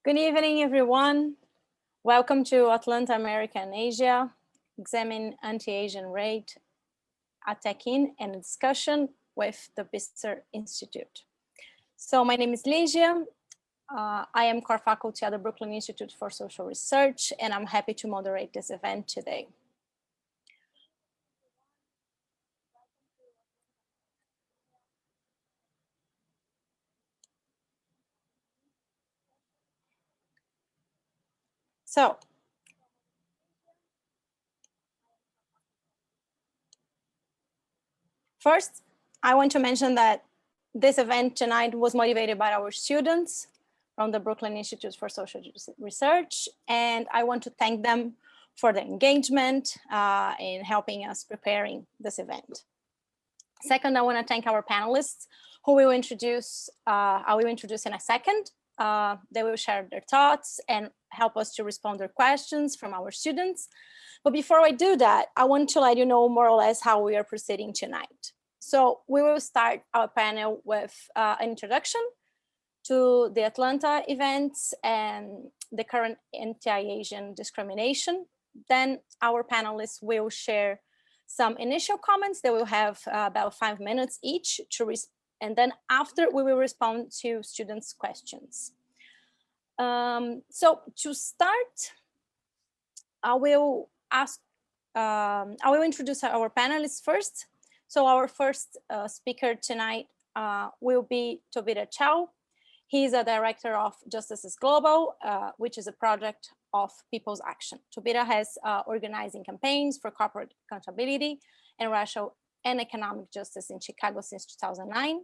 Good evening, everyone. Welcome to Atlanta, America and Asia, Examine Anti-Asian Rate, a Tech-In and a discussion with the BISR Institute. So my name is Lygia. I am core faculty at the Brooklyn Institute for Social Research, and I'm happy to moderate this event today. So, first, I want to mention that this event tonight was motivated by our students from the Brooklyn Institute for Social Research, and I want to thank them for the engagement in helping us preparing this event. Second, I want to thank our panelists who will introduce, I will introduce in a second. They will share their thoughts and help us to respond to questions from our students. But before I do that, I want to let you know more or less how we are proceeding tonight. So we will start our panel with an introduction to the Atlanta events and the current anti-Asian discrimination. Then our panelists will share some initial comments. They will have about 5 minutes each to and then after we will respond to students' questions. So to start, I will introduce our panelists first. So our first speaker tonight will be Tobita Chow. He is a director of Justices Global, which is a project of People's Action. Tobita has organizing campaigns for corporate accountability and racial and economic justice in Chicago since 2009.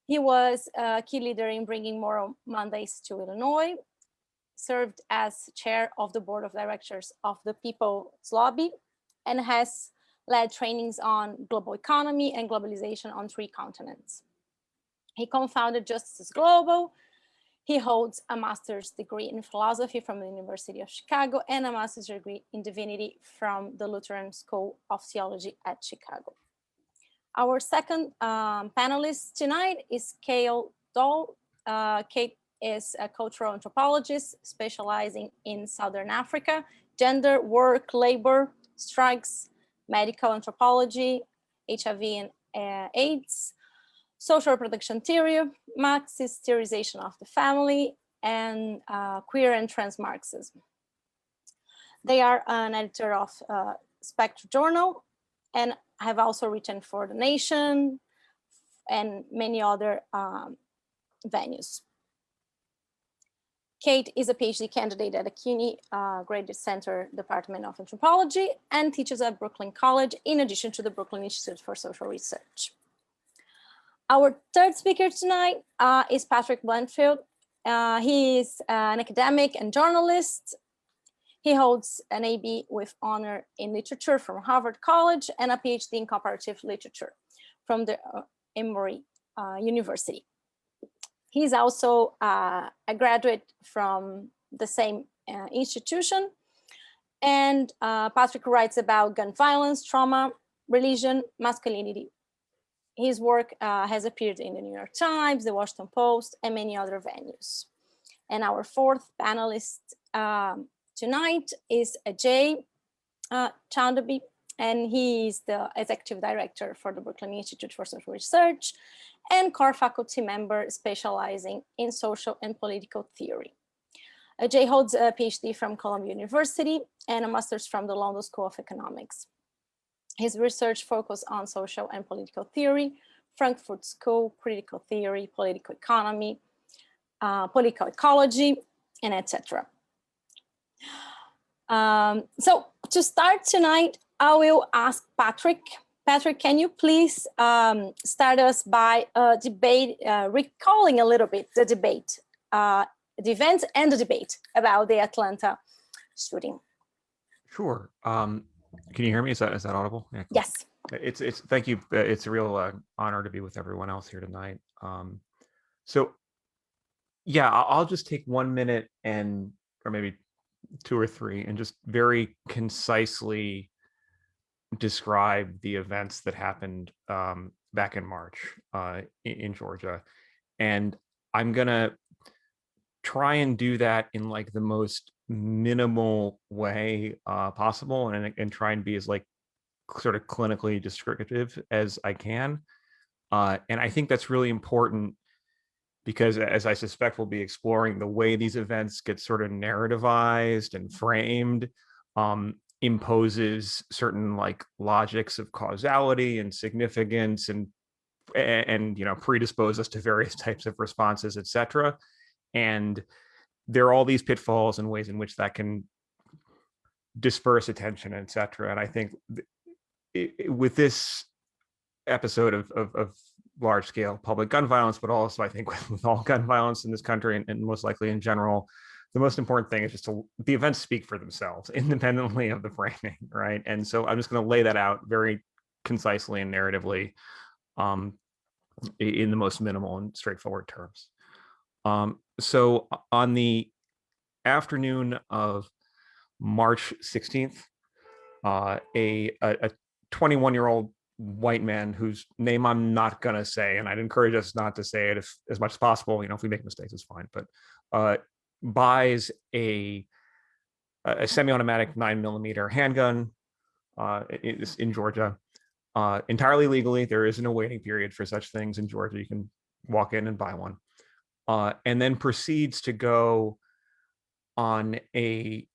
He was a key leader in bringing Moral Mondays to Illinois, served as chair of the board of directors of the People's Lobby, and has led trainings on global economy and globalization on 3 continents. He co-founded Justices Global. He holds a master's degree in philosophy from the University of Chicago and a master's degree in divinity from the Lutheran School of Theology at Chicago. Our second panelist tonight is Kate Doyle. Kate is a cultural anthropologist specializing in Southern Africa, gender, work, labor, strikes, medical anthropology, HIV and AIDS, social reproduction theory, Marxist theorization of the family, and queer and trans Marxism. They are an editor of Spectre Journal and have also written for The Nation and many other venues. Kate is a PhD candidate at the CUNY Graduate Center Department of Anthropology and teaches at Brooklyn College in addition to the Brooklyn Institute for Social Research. Our third speaker tonight is Patrick Blanfield. He is an academic and journalist. He holds an AB with honor in literature from Harvard College and a PhD in comparative literature from the Emory University. He's also a graduate from the same institution. And Patrick writes about gun violence, trauma, religion, masculinity. His work has appeared in the New York Times, the Washington Post, and many other venues. And our fourth panelist tonight is Ajay Chaudhary, and he is the executive director for the Brooklyn Institute for Social Research and core faculty member specializing in social and political theory. Ajay holds a PhD from Columbia University and a master's from the London School of Economics. His research focuses on social and political theory, Frankfurt School, critical theory, political economy, political ecology, and etc. So to start tonight, I will ask Patrick. Patrick, can you please start us by recalling a little bit the debate, the event and the debate about the Atlanta shooting? Sure. Can you hear me? Is that audible? Yeah, cool. Yes. It's thank you. It's a real honor to be with everyone else here tonight. So yeah, I'll just take 1 minute or maybe 2 or 3 and just very concisely describe the events that happened back in March in Georgia. And I'm gonna try and do that in like the most minimal way possible, and try and be as like sort of clinically descriptive as I can. And I think that's really important because, as I suspect we'll be exploring, the way these events get sort of narrativized and framed imposes certain like logics of causality and significance, and predispose us to various types of responses, etc. And there are all these pitfalls and ways in which that can disperse attention, etc. And I think with this episode of large scale public gun violence, but also I think with all gun violence in this country, and most likely in general, the most important thing is just the events speak for themselves independently of the framing, right? And so I'm just going to lay that out very concisely and narratively in the most minimal and straightforward terms. So on the afternoon of March 16th, a 21-year-old white man whose name I'm not going to say, and I'd encourage us not to say it as much as possible. If we make mistakes, it's fine. But buys a semi-automatic 9mm handgun in Georgia, entirely legally. There isn't a waiting period for such things in Georgia. You can walk in and buy one, and then proceeds to go on a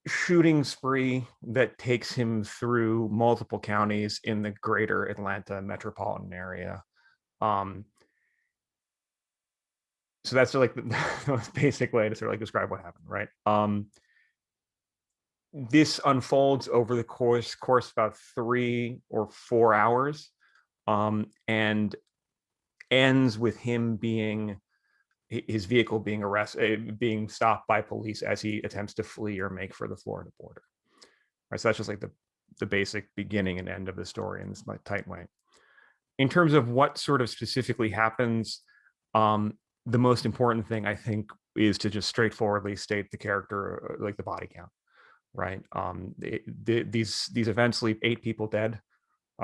shooting spree that takes him through multiple counties in the greater Atlanta metropolitan area. So that's like the most basic way to sort of like describe what happened, right? This unfolds over the course about 3 or 4 hours, and ends with him his vehicle being arrested, being stopped by police as he attempts to flee or make for the Florida border. Right, so that's just like the basic beginning and end of the story in this tight way. In terms of what sort of specifically happens, the most important thing I think is to just straightforwardly state the character, like the body count, right? These events leave 8 people dead.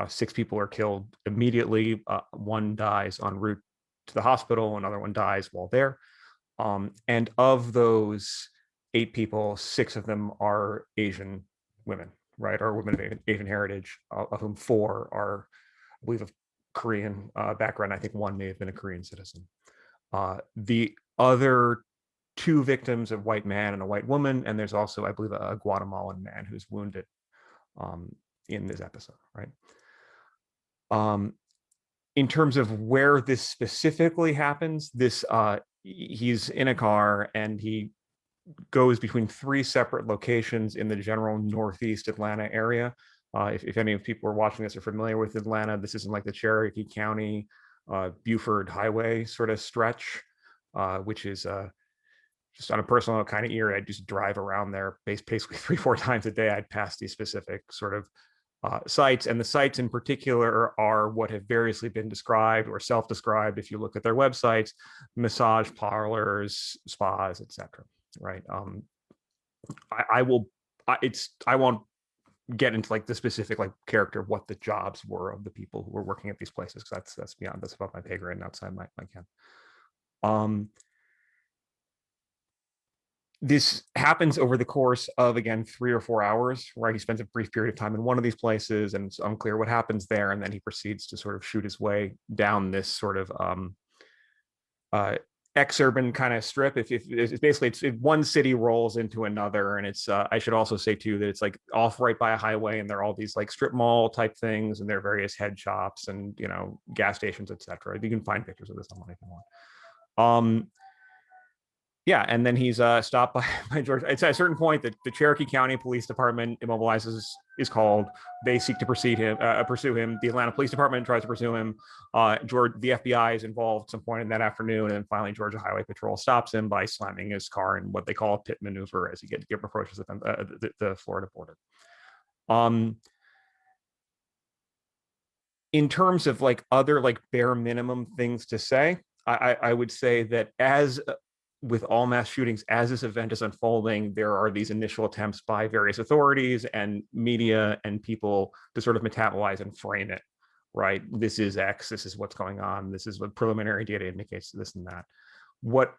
6 people are killed immediately. 1 dies en route to the hospital. Another one dies while there. And of those 8 people, 6 of them are Asian women, right? Or women of Asian heritage, of whom 4 are, I believe, of Korean background. I think 1 may have been a Korean citizen. The other 2 victims, a white man and a white woman, and there's also, I believe, a Guatemalan man who's wounded in this episode, right? In terms of where this specifically happens, he's in a car and he goes between 3 separate locations in the general Northeast Atlanta area. If any of people are watching this are familiar with Atlanta, this isn't like the Cherokee County, Buford Highway sort of stretch, which is just on a personal note kind of eerie. I'd just drive around there basically 3-4 times a day. I'd pass these specific sort of sites, and the sites in particular are what have variously been described or self-described, if you look at their websites, massage parlors, spas, etc. Right? I won't get into like the specific like character of what the jobs were of the people who were working at these places, because that's above my pay grade and outside my ken. This happens over the course of, again, 3 or 4 hours, right? He spends a brief period of time in one of these places and it's unclear what happens there. And then he proceeds to sort of shoot his way down this sort of exurban kind of strip. It's basically one city rolls into another. And it's, I should also say too, that it's like off right by a highway and there are all these like strip mall type things and there are various head shops and, gas stations, etc. You can find pictures of this online if you want. Yeah, and then he's stopped by George. It's at a certain point that the Cherokee County Police Department is called. They seek to pursue him. The Atlanta Police Department tries to pursue him. The FBI is involved at some point in that afternoon, and finally Georgia Highway Patrol stops him by slamming his car in what they call a pit maneuver as he approaches the Florida border. In terms of like other like bare minimum things to say, I would say that as with all mass shootings, as this event is unfolding, there are these initial attempts by various authorities and media and people to sort of metabolize and frame it, right? This is X, this is what's going on, this is what preliminary data indicates, this and that. What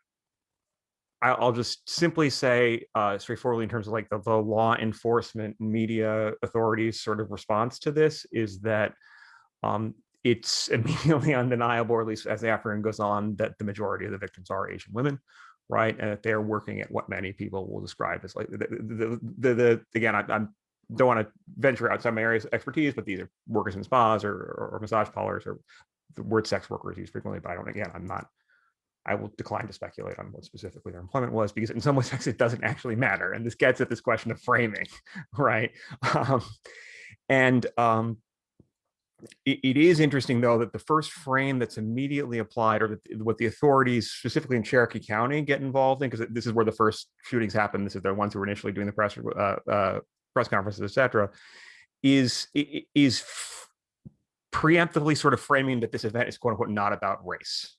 I'll just simply say straightforwardly in terms of like the law enforcement media authorities sort of response to this is that it's immediately undeniable, or at least as the afternoon goes on, that the majority of the victims are Asian women, right? And that they're working at what many people will describe as like again, I don't want to venture outside my areas of expertise, but these are workers in spas or massage parlors, or the word sex workers used frequently, but I will decline to speculate on what specifically their employment was, because in some ways it doesn't actually matter. And this gets at this question of framing, right? It is interesting, though, that the first frame that's immediately applied, or what the authorities, specifically in Cherokee County, get involved in, because this is where the first shootings happened. This is the ones who were initially doing the press conferences, et cetera, is preemptively sort of framing that this event is quote unquote not about race.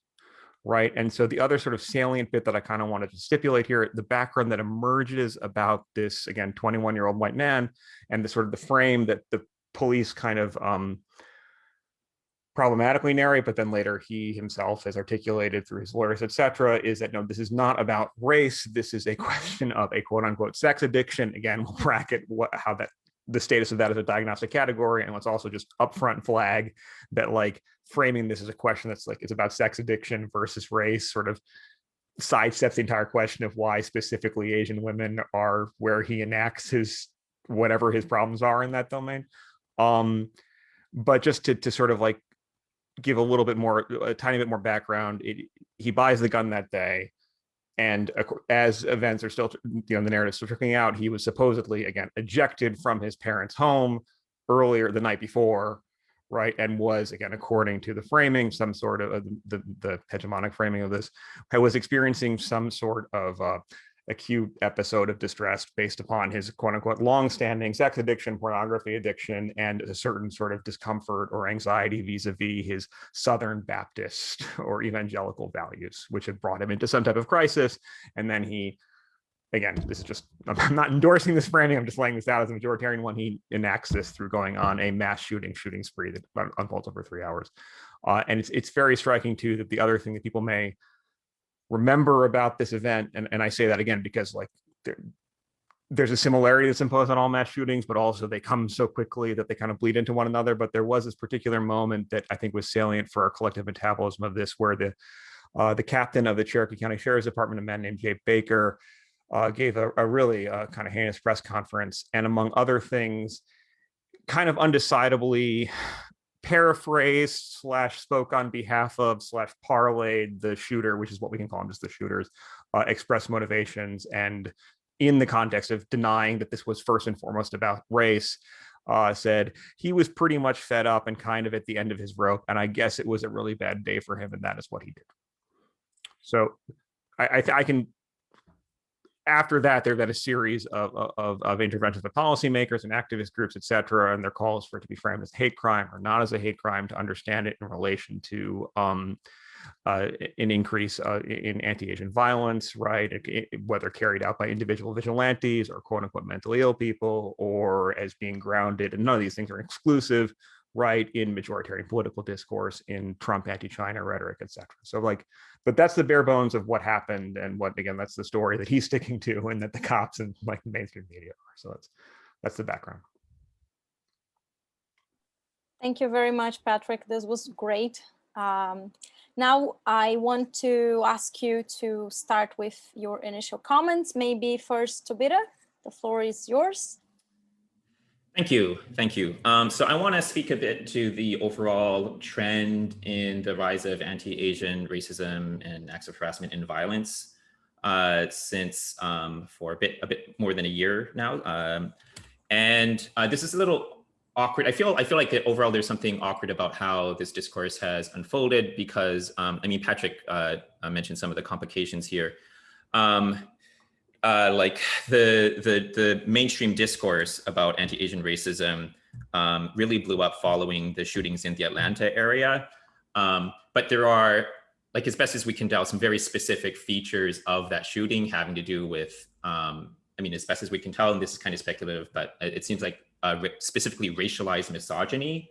Right. And so the other sort of salient bit that I kind of wanted to stipulate here, the background that emerges about this, again, 21-year-old white man, and the sort of the frame that the police kind of problematically narrate, but then later he himself has articulated through his lawyers, et cetera, is that no, this is not about race. This is a question of a quote unquote sex addiction. Again, we'll bracket how that the status of that as a diagnostic category, and let's also just upfront flag that like framing this as a question that's like it's about sex addiction versus race sort of sidesteps the entire question of why specifically Asian women are where he enacts his whatever his problems are in that domain. But just to sort of like give a tiny bit more background, he buys the gun that day, and as events are still, the narrative's still trickling out, he was supposedly, again, ejected from his parents' home earlier the night before, right? And was, again, according to the framing, some sort of the hegemonic framing of this, I was experiencing some sort of acute episode of distress based upon his quote unquote long-standing sex addiction, pornography addiction, and a certain sort of discomfort or anxiety vis-a-vis his Southern Baptist or evangelical values, which had brought him into some type of crisis. And then he, again, this is just, I'm not endorsing this framing, I'm just laying this out as a majoritarian one. He enacts this through going on a mass shooting spree that unfolds over 3 hours. And it's very striking too that the other thing that people may remember about this event, and I say that again because like there's a similarity that's imposed on all mass shootings, but also they come so quickly that they kind of bleed into one another. But there was this particular moment that I think was salient for our collective metabolism of this, where the captain of the Cherokee County Sheriff's Department, a man named Jay Baker, gave a really kind of heinous press conference, and among other things, kind of undecidably paraphrased / spoke on behalf of / parlayed the shooter, which is what we can call him, just the shooters, express motivations, and in the context of denying that this was first and foremost about race, said he was pretty much fed up and kind of at the end of his rope, and I guess it was a really bad day for him, and that is what he did. So I can, after that, there have been a series of interventions by policymakers and activist groups, et cetera, and their calls for it to be framed as hate crime or not as a hate crime, to understand it in relation to an increase in anti-Asian violence, right? Whether carried out by individual vigilantes or quote unquote mentally ill people, or as being grounded, and none of these things are exclusive, right, in majoritarian political discourse, in Trump anti-China rhetoric, et cetera. So like, but that's the bare bones of what happened, and what, again, that's the story that he's sticking to, and that the cops and like mainstream media are. So that's the background. Thank you very much, Patrick. This was great. Now I want to ask you to start with your initial comments. Maybe first, Tobita, the floor is yours. Thank you. So I want to speak a bit to the overall trend in the rise of anti-Asian racism and acts of harassment and violence since for a bit more than a year now. And this is a little awkward. I feel like that overall there's something awkward about how this discourse has unfolded, because I mean, Patrick mentioned some of the complications here. Like the mainstream discourse about anti-Asian racism really blew up following the shootings in the Atlanta area. But there are, like, as best as we can tell, some very specific features of that shooting having to do with, I mean, as best as we can tell, and this is kind of speculative, but it seems like specifically racialized misogyny.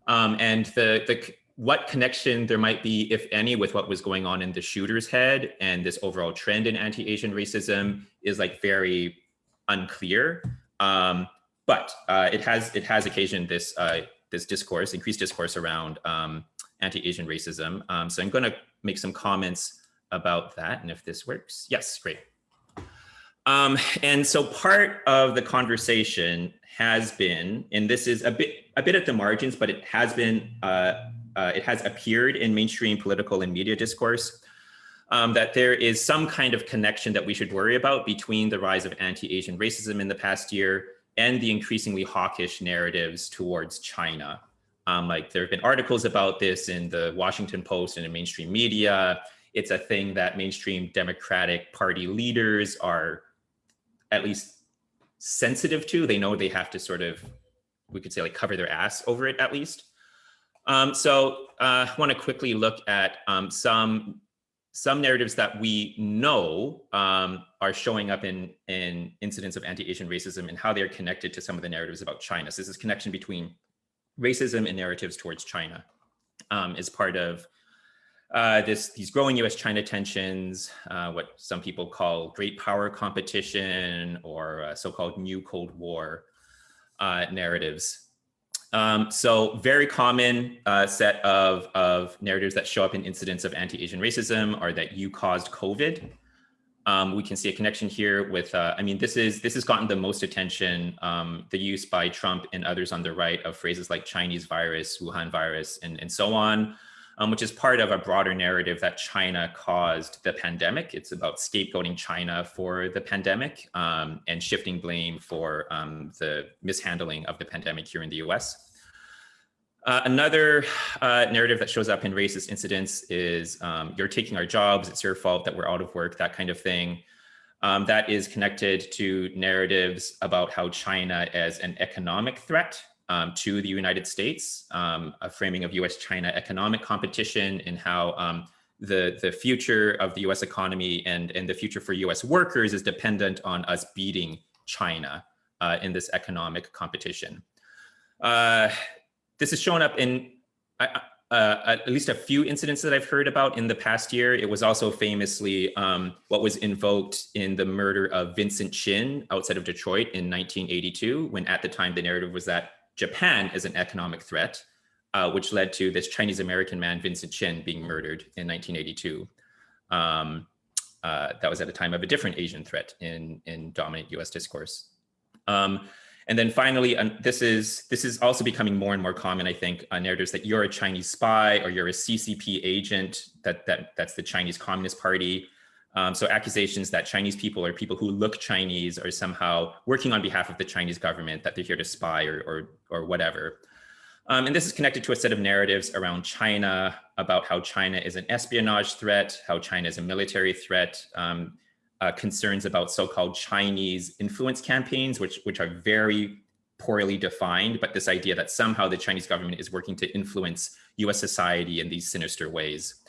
And what connection there might be, if any, with what was going on in the shooter's head and this overall trend in anti-Asian racism is like very unclear. But it has occasioned this this discourse, increased discourse around anti-Asian racism. So I'm going to make some comments about that, and if this works, yes, great. And so part of the conversation has been, and this is a bit at the margins, but it has been, it has appeared in mainstream political and media discourse, that there is some kind of connection that we should worry about between the rise of anti-Asian racism in the past year and the increasingly hawkish narratives towards China. Like there have been articles about this in the Washington Post and in mainstream media. It's a thing that mainstream Democratic Party leaders are at least sensitive to. They know they have to sort of, we could say, like cover their ass over it at least. So I want to quickly look at some narratives that we know are showing up in incidents of anti-Asian racism and how they are connected to some of the narratives about China. So this is connection between racism and narratives towards China is part of these growing US-China tensions, what some people call great power competition or so-called new Cold War narratives. So very common set of narratives that show up in incidents of anti-Asian racism are that you caused COVID. We can see a connection here with, I mean, this has gotten the most attention, the use by Trump and others on the right of phrases like Chinese virus, Wuhan virus, and so on, which is part of a broader narrative that China caused the pandemic. It's about scapegoating China for the pandemic and shifting blame for the mishandling of the pandemic here in the US. Another narrative that shows up in racist incidents is you're taking our jobs, it's your fault that we're out of work, that kind of thing. That is connected to narratives about how China as an economic threat to the United States, a framing of US-China economic competition and how the future of the US economy and the future for US workers is dependent on us beating China in this economic competition. This has shown up in at least a few incidents that I've heard about in the past year. It was also famously what was invoked in the murder of Vincent Chin outside of Detroit in 1982, when at the time the narrative was that Japan is an economic threat, which led to this Chinese American man, Vincent Chin, being murdered in 1982. That was at a time of a different Asian threat in dominant US discourse. And then finally, this is also becoming more and more common, I think, narratives that you're a Chinese spy or you're a CCP agent, that's the Chinese Communist Party. So accusations that Chinese people or people who look Chinese are somehow working on behalf of the Chinese government, that they're here to spy or whatever. And this is connected to a set of narratives around China, about how China is an espionage threat, how China is a military threat, concerns about so-called Chinese influence campaigns, which are very poorly defined, but this idea that somehow the Chinese government is working to influence US society in these sinister ways.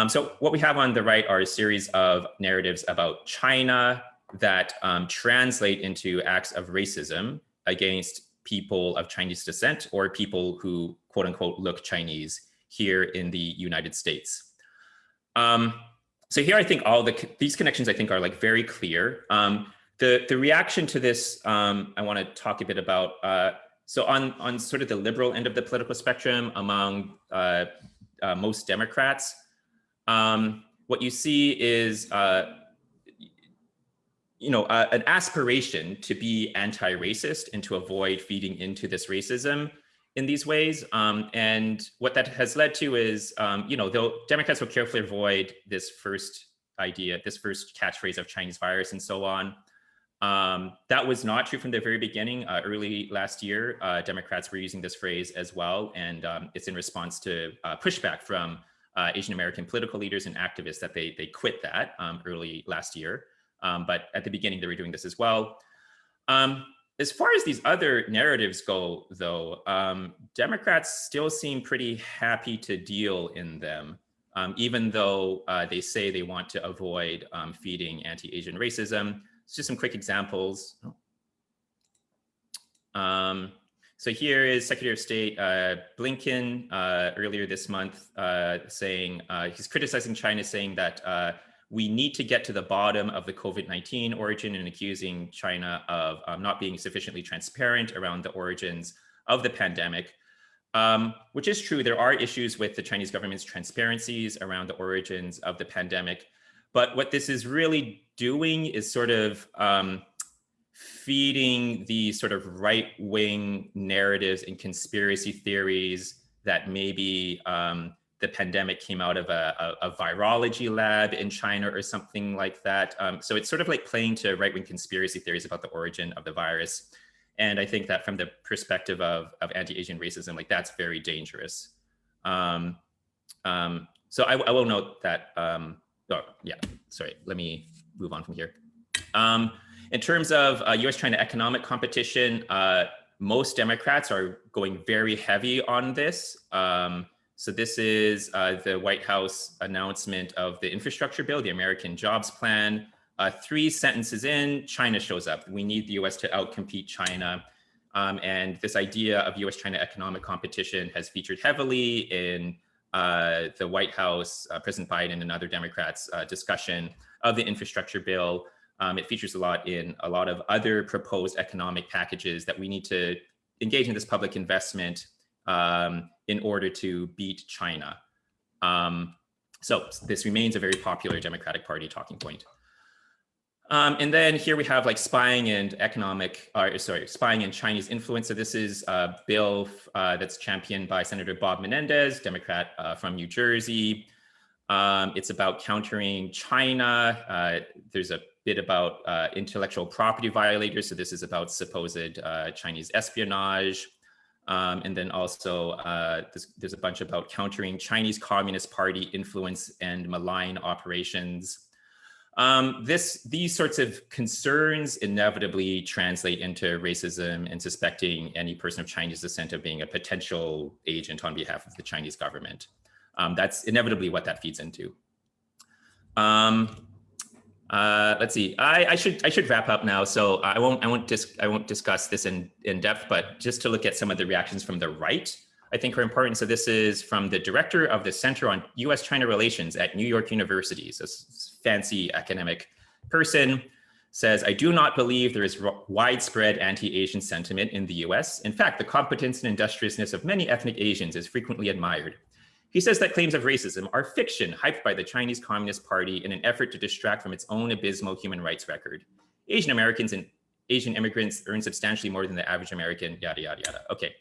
So what we have on the right are a series of narratives about China that translate into acts of racism against people of Chinese descent or people who, quote unquote, look Chinese here in the United States. So here, I think these connections, I think, are like very clear. The reaction to this, I want to talk a bit about. So on sort of the liberal end of the political spectrum, among most Democrats, what you see is an aspiration to be anti-racist and to avoid feeding into this racism in these ways. And what that has led to is, though Democrats will carefully avoid this first idea, this first catchphrase of Chinese virus and so on. That was not true from the very beginning. Early last year, Democrats were using this phrase as well. And it's in response to pushback from Asian American political leaders and activists that they quit that early last year. But at the beginning, they were doing this as well. As far as these other narratives go, though, Democrats still seem pretty happy to deal in them, even though they say they want to avoid feeding anti-Asian racism. It's just some quick examples. So here is Secretary of State Blinken earlier this month saying, he's criticizing China, saying that we need to get to the bottom of the COVID-19 origin, and accusing China of not being sufficiently transparent around the origins of the pandemic, which is true. There are issues with the Chinese government's transparencies around the origins of the pandemic. But what this is really doing is sort of feeding the sort of right-wing narratives and conspiracy theories that maybe the pandemic came out of a virology lab in China or something like that. So it's sort of like playing to right-wing conspiracy theories about the origin of the virus. And I think that from the perspective of anti-Asian racism, like that's very dangerous. So I will note that, sorry, let me move on from here. In terms of US-China economic competition, most Democrats are going very heavy on this. So this is the White House announcement of the infrastructure bill, the American Jobs Plan. 3 sentences in, China shows up. We need the US to outcompete China. And this idea of US-China economic competition has featured heavily in the White House, President Biden and other Democrats' discussion of the infrastructure bill. It features a lot in a lot of other proposed economic packages that we need to engage in this public investment in order to beat China. So this remains a very popular Democratic Party talking point. And then here we have like spying and spying and Chinese influence. So this is a bill that's championed by Senator Bob Menendez, Democrat from New Jersey. It's about countering China. There's a bit about intellectual property violators. So this is about supposed Chinese espionage. And then also there's a bunch about countering Chinese Communist Party influence and malign operations. These sorts of concerns inevitably translate into racism and suspecting any person of Chinese descent of being a potential agent on behalf of the Chinese government. That's inevitably what that feeds into. Let's see. I should wrap up now, so I won't discuss this in depth, but just to look at some of the reactions from the right, I think are important. So this is from the director of the Center on US-China Relations at New York University. So fancy academic person says, I do not believe there is widespread anti-Asian sentiment in the US. In fact, the competence and industriousness of many ethnic Asians is frequently admired. He says that claims of racism are fiction hyped by the Chinese Communist Party in an effort to distract from its own abysmal human rights record. Asian Americans and Asian immigrants earn substantially more than the average American, yada, yada, yada. Okay.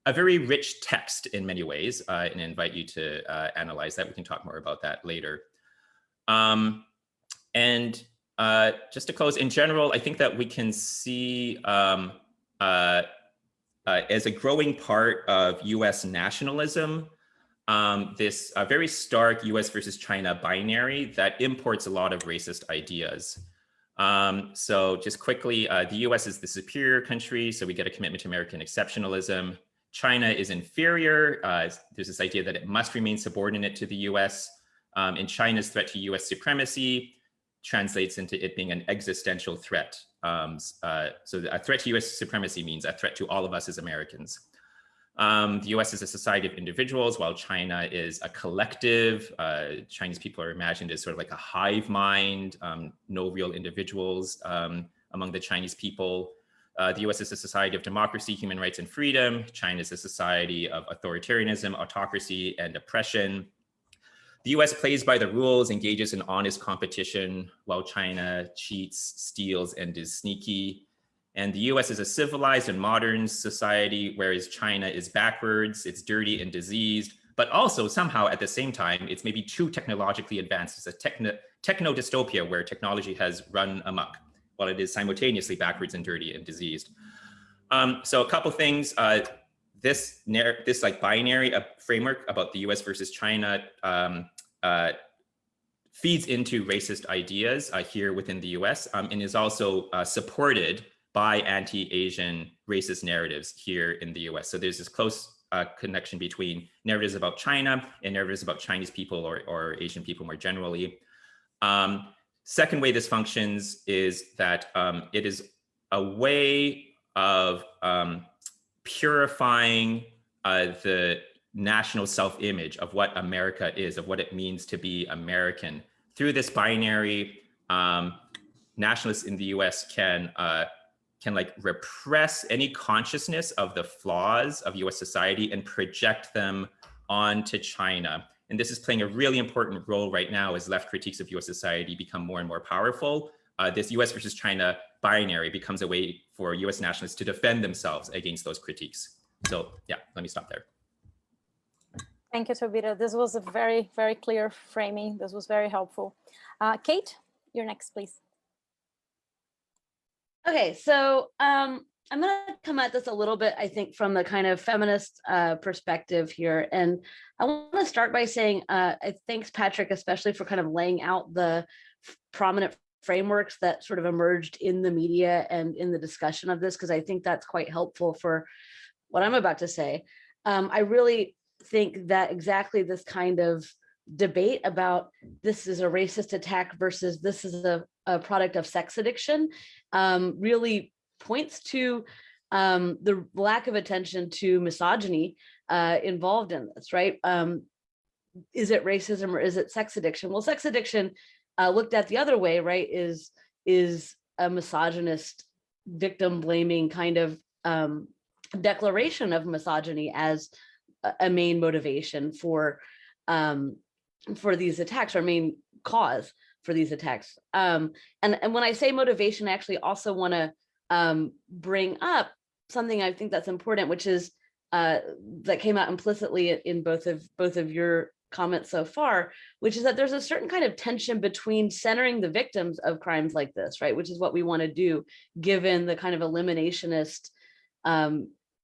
A very rich text in many ways, and I invite you to analyze that. We can talk more about that later. And just to close, in general, I think that we can see as a growing part of US nationalism, this very stark US versus China binary that imports a lot of racist ideas. So just quickly, the US is the superior country, so we get a commitment to American exceptionalism. China is inferior. There's this idea that it must remain subordinate to the US. And China's threat to US supremacy translates into it being an existential threat. So a threat to US supremacy means a threat to all of us as Americans. The US is a society of individuals, while China is a collective. Chinese people are imagined as sort of like a hive mind, no real individuals among the Chinese people. The US is a society of democracy, human rights, and freedom. China is a society of authoritarianism, autocracy, and oppression. The US plays by the rules, engages in honest competition, while China cheats, steals, and is sneaky. And the US is a civilized and modern society, whereas China is backwards, it's dirty and diseased, but also somehow at the same time, it's maybe too technologically advanced. It's a techno dystopia where technology has run amok, while it is simultaneously backwards and dirty and diseased. So a couple things. This like binary framework about the US versus China feeds into racist ideas here within the US and is also supported by anti-Asian racist narratives here in the US. So there's this close connection between narratives about China and narratives about Chinese people or Asian people more generally. Second way this functions is that it is a way of purifying the national self-image of what America is, of what it means to be American. Through this binary, nationalists in the US can like repress any consciousness of the flaws of US society and project them onto China. And this is playing a really important role right now as left critiques of US society become more and more powerful. This US versus China binary becomes a way for US nationalists to defend themselves against those critiques. So yeah, let me stop there. Thank you, Tobita. This was a very, very clear framing. This was very helpful. Kate, you're next, please. Okay, so I'm going to come at this a little bit, I think, from the kind of feminist perspective here. And I want to start by saying thanks, Patrick, especially for kind of laying out the prominent frameworks that sort of emerged in the media and in the discussion of this, because I think that's quite helpful for what I'm about to say. I really think that exactly this kind of debate about this is a racist attack versus this is a product of sex addiction really points to the lack of attention to misogyny involved in this, right? Is it racism or is it sex addiction? Well, sex addiction looked at the other way, right, is a misogynist, victim blaming kind of declaration of misogyny as a main motivation for these attacks, or main cause for these attacks. And when I say motivation, I actually also want to bring up something I think that's important, which is that came out implicitly in both of your comments so far, which is that there's a certain kind of tension between centering the victims of crimes like this, right, which is what we want to do given the kind of eliminationist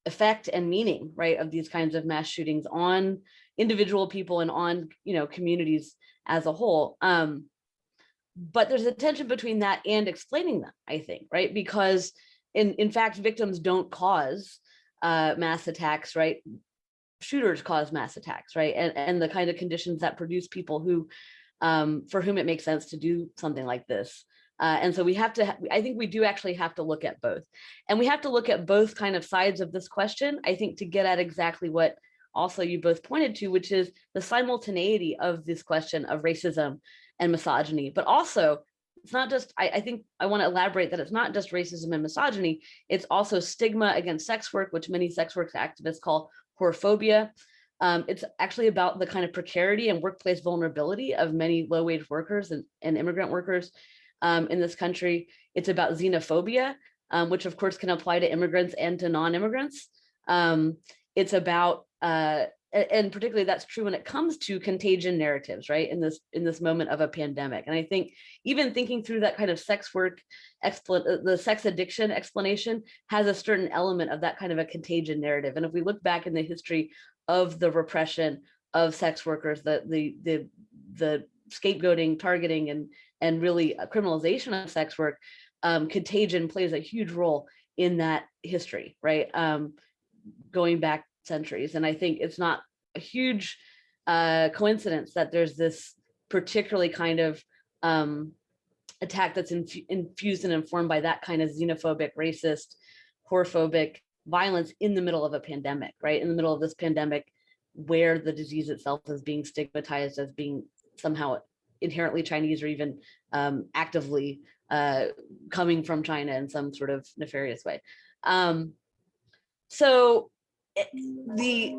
effect and meaning, right, of these kinds of mass shootings on individual people and on, communities as a whole. But there's a tension between that and explaining them, I think, right? Because in fact, victims don't cause mass attacks, right? Shooters cause mass attacks, right? And the kind of conditions that produce people who, for whom it makes sense to do something like this. And so we have to, I think we do actually have to look at both. And we have to look at both kind of sides of this question, I think, to get at exactly what also you both pointed to, which is the simultaneity of this question of racism and misogyny. But also, it's not just, I think I want to elaborate that it's not just racism and misogyny, it's also stigma against sex work, which many sex work activists call whorephobia. It's actually about the kind of precarity and workplace vulnerability of many low-wage workers and immigrant workers in this country. It's about xenophobia, which of course can apply to immigrants and to non-immigrants. It's about, and particularly that's true when it comes to contagion narratives, right, in this moment of a pandemic. And I think even thinking through that kind of sex work, the sex addiction explanation has a certain element of that kind of a contagion narrative. And if we look back in the history of the repression of sex workers, the scapegoating, targeting, and really a criminalization of sex work, contagion plays a huge role in that history, right? Going back centuries. And I think it's not a huge coincidence that there's this particularly kind of attack that's infused and informed by that kind of xenophobic, racist, whorephobic violence in the middle of a pandemic, right? In the middle of this pandemic, where the disease itself is being stigmatized as being somehow inherently Chinese, or even actively coming from China in some sort of nefarious way. So the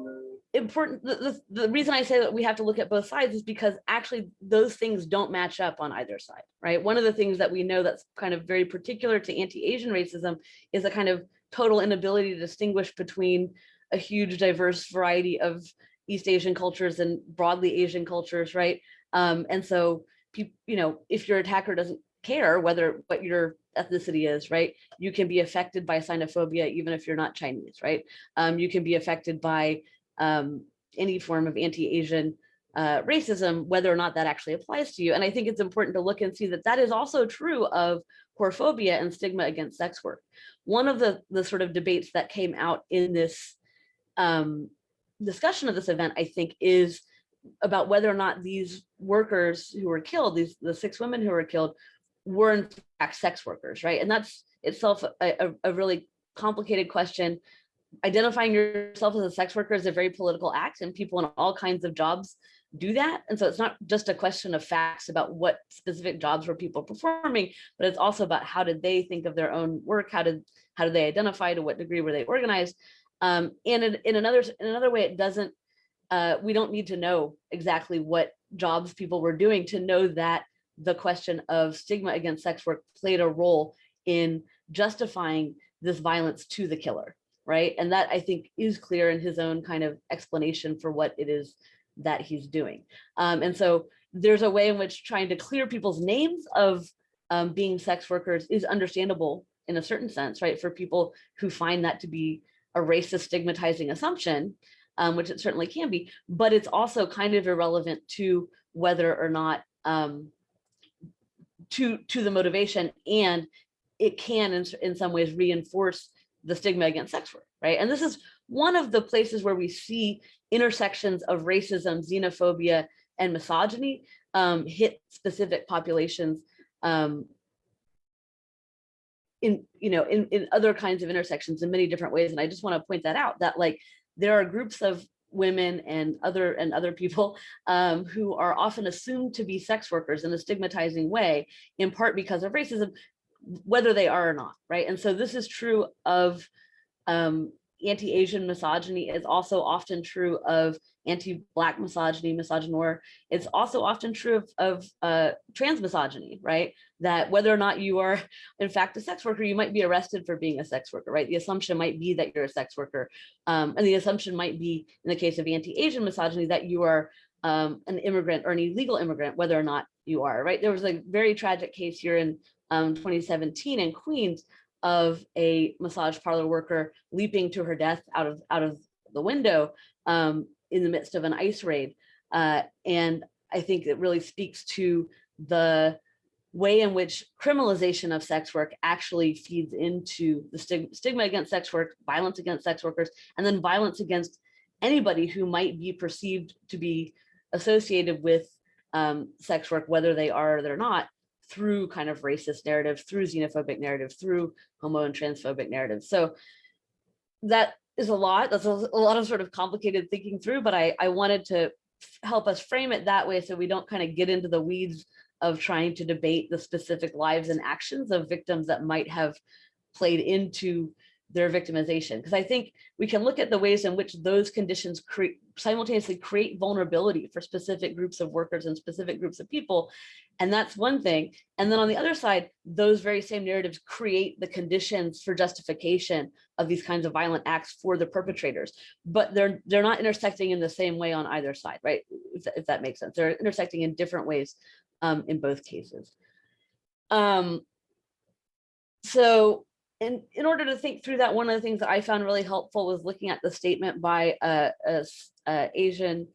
reason I say that we have to look at both sides is because actually those things don't match up on either side, right? One of the things that we know that's kind of very particular to anti-Asian racism is a kind of total inability to distinguish between a huge diverse variety of East Asian cultures and broadly Asian cultures, right? And so, if your attacker doesn't care what your ethnicity is, right? You can be affected by xenophobia even if you're not Chinese, right? You can be affected by any form of anti-Asian racism, whether or not that actually applies to you. And I think it's important to look and see that that is also true of whorephobia and stigma against sex work. One of the sort of debates that came out in this discussion of this event, I think, is about whether or not these workers who were killed, the 6 women who were killed, were in fact sex workers, right? And that's itself a really complicated question. Identifying yourself as a sex worker is a very political act, and people in all kinds of jobs do that. And so it's not just a question of facts about what specific jobs were people performing, but it's also about how did they think of their own work, how did they identify, to what degree were they organized. And in another way, it doesn't, we don't need to know exactly what jobs people were doing to know that the question of stigma against sex work played a role in justifying this violence to the killer, right? And that, I think, is clear in his own kind of explanation for what it is that he's doing. And so there's a way in which trying to clear people's names of being sex workers is understandable in a certain sense, right? For people who find that to be a racist, stigmatizing assumption, which it certainly can be, but it's also kind of irrelevant to whether or not to the motivation, and it can in some ways reinforce the stigma against sex work, right? And this is one of the places where we see intersections of racism, xenophobia, and misogyny hit specific populations in other kinds of intersections in many different ways. And I just want to point that out, that like there are groups of women and other people who are often assumed to be sex workers in a stigmatizing way, in part because of racism, whether they are or not, right? And so this is true of anti-Asian misogyny. Is also often true of anti-Black misogyny, misogynoir. It's also often true of trans misogyny, right? That whether or not you are in fact a sex worker, you might be arrested for being a sex worker, right? The assumption might be that you're a sex worker. And the assumption might be, in the case of anti-Asian misogyny, that you are an immigrant or an illegal immigrant, whether or not you are, right? There was a very tragic case here in 2017 in Queens of a massage parlor worker leaping to her death out of the window in the midst of an ICE raid. And I think it really speaks to the way in which criminalization of sex work actually feeds into the stigma against sex work, violence against sex workers, and then violence against anybody who might be perceived to be associated with sex work, whether they are or they're not, through kind of racist narratives, through xenophobic narratives, through homo and transphobic narratives. So that is a lot. That's a lot of sort of complicated thinking through, but I wanted to help us frame it that way so we don't kind of get into the weeds of trying to debate the specific lives and actions of victims that might have played into their victimization. Because I think we can look at the ways in which those conditions simultaneously create vulnerability for specific groups of workers and specific groups of people. And that's one thing. And then on the other side, those very same narratives create the conditions for justification of these kinds of violent acts for the perpetrators. But they're not intersecting in the same way on either side, right? If that makes sense. They're intersecting in different ways in both cases. So in order to think through that, one of the things that I found really helpful was looking at the statement by a Asian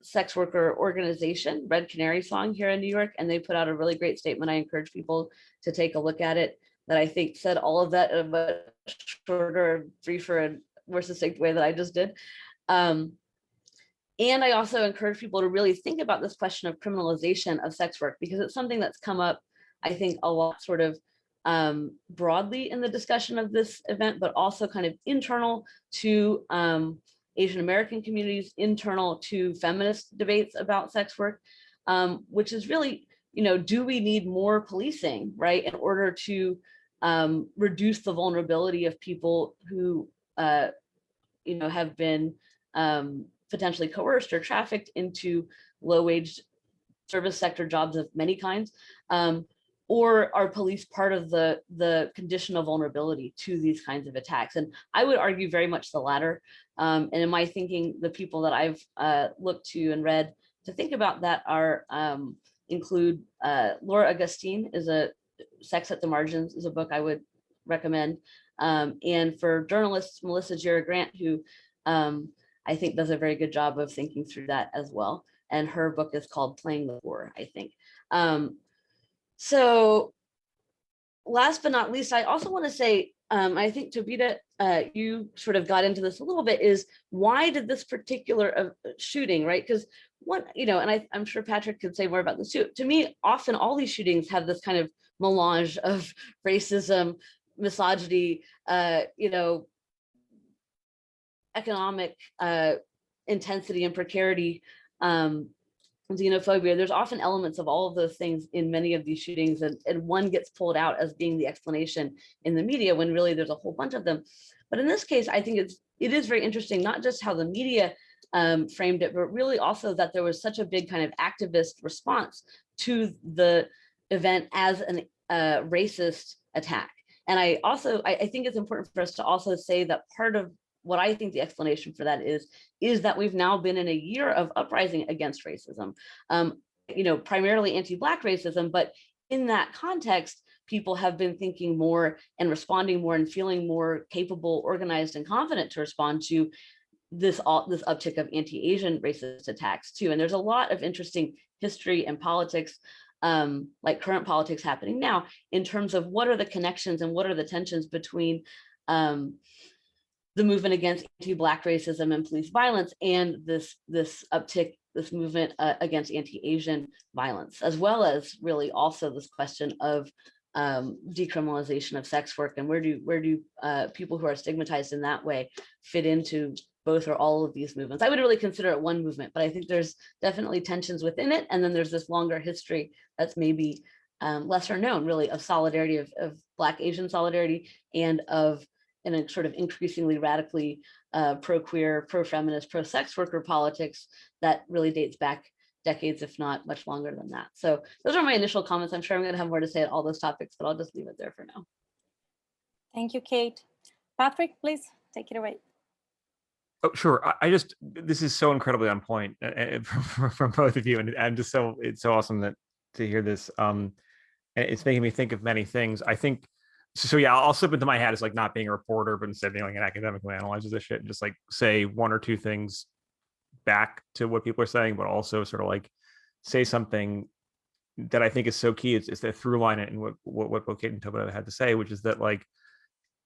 sex worker organization, Red Canary Song, here in New York, and they put out a really great statement. I encourage people to take a look at it, that I think said all of that in a much shorter, briefer, and more succinct way that I just did. And I also encourage people to really think about this question of criminalization of sex work, because it's something that's come up, I think, a lot sort of broadly in the discussion of this event, but also kind of internal to Asian American communities, internal to feminist debates about sex work, which is really, do we need more policing, right, in order to reduce the vulnerability of people who, have been potentially coerced or trafficked into low-wage service sector jobs of many kinds, or are police part of the conditional vulnerability to these kinds of attacks? And I would argue very much the latter. And in my thinking, the people that I've looked to and read to think about that are include Laura Augustine is a Sex at the Margins is a book I would recommend. And for journalists, Melissa Gira Grant, who I think does a very good job of thinking through that as well. And her book is called Playing the War, I think. So last but not least, I also want to say, I think Tobita, you sort of got into this a little bit, is why did this particular shooting, right? Because one, and I'm sure Patrick could say more about this too. To me, often all these shootings have this kind of melange of racism, misogyny, economic intensity and precarity, xenophobia. There's often elements of all of those things in many of these shootings, and one gets pulled out as being the explanation in the media when really there's a whole bunch of them. But in this case, I think it is very interesting, not just how the media framed it, but really also that there was such a big kind of activist response to the event as a racist attack. And I think it's important for us to also say that part of what I think the explanation for that is that we've now been in a year of uprising against racism, primarily anti-Black racism, but in that context, people have been thinking more and responding more and feeling more capable, organized, and confident to respond to this uptick of anti-Asian racist attacks too. And there's a lot of interesting history and politics, like current politics happening now, in terms of what are the connections and what are the tensions between the movement against anti-Black racism and police violence and this uptick, this movement against anti-Asian violence, as well as really also this question of decriminalization of sex work, and where do people who are stigmatized in that way fit into both or all of these movements. I would really consider it one movement, but I think there's definitely tensions within it, and then there's this longer history that's maybe lesser known, really, of solidarity, of Black Asian solidarity, and of in a sort of increasingly radically pro-queer, pro-feminist, pro-sex worker politics that really dates back decades, if not much longer than that. So those are my initial comments. I'm sure I'm going to have more to say on all those topics, but I'll just leave it there for now. Thank you, Kate. Patrick, please take it away. Oh, sure. This is so incredibly on point from both of you, and I'm just it's so awesome to hear this. And it's making me think of many things. I think. So yeah, I'll slip into my hat as like not being a reporter, but instead being like an academic who analyzes this shit and just like say one or two things back to what people are saying, but also sort of like say something that I think is so key. It's the through line in what both Kate and Tobita had to say, which is that like,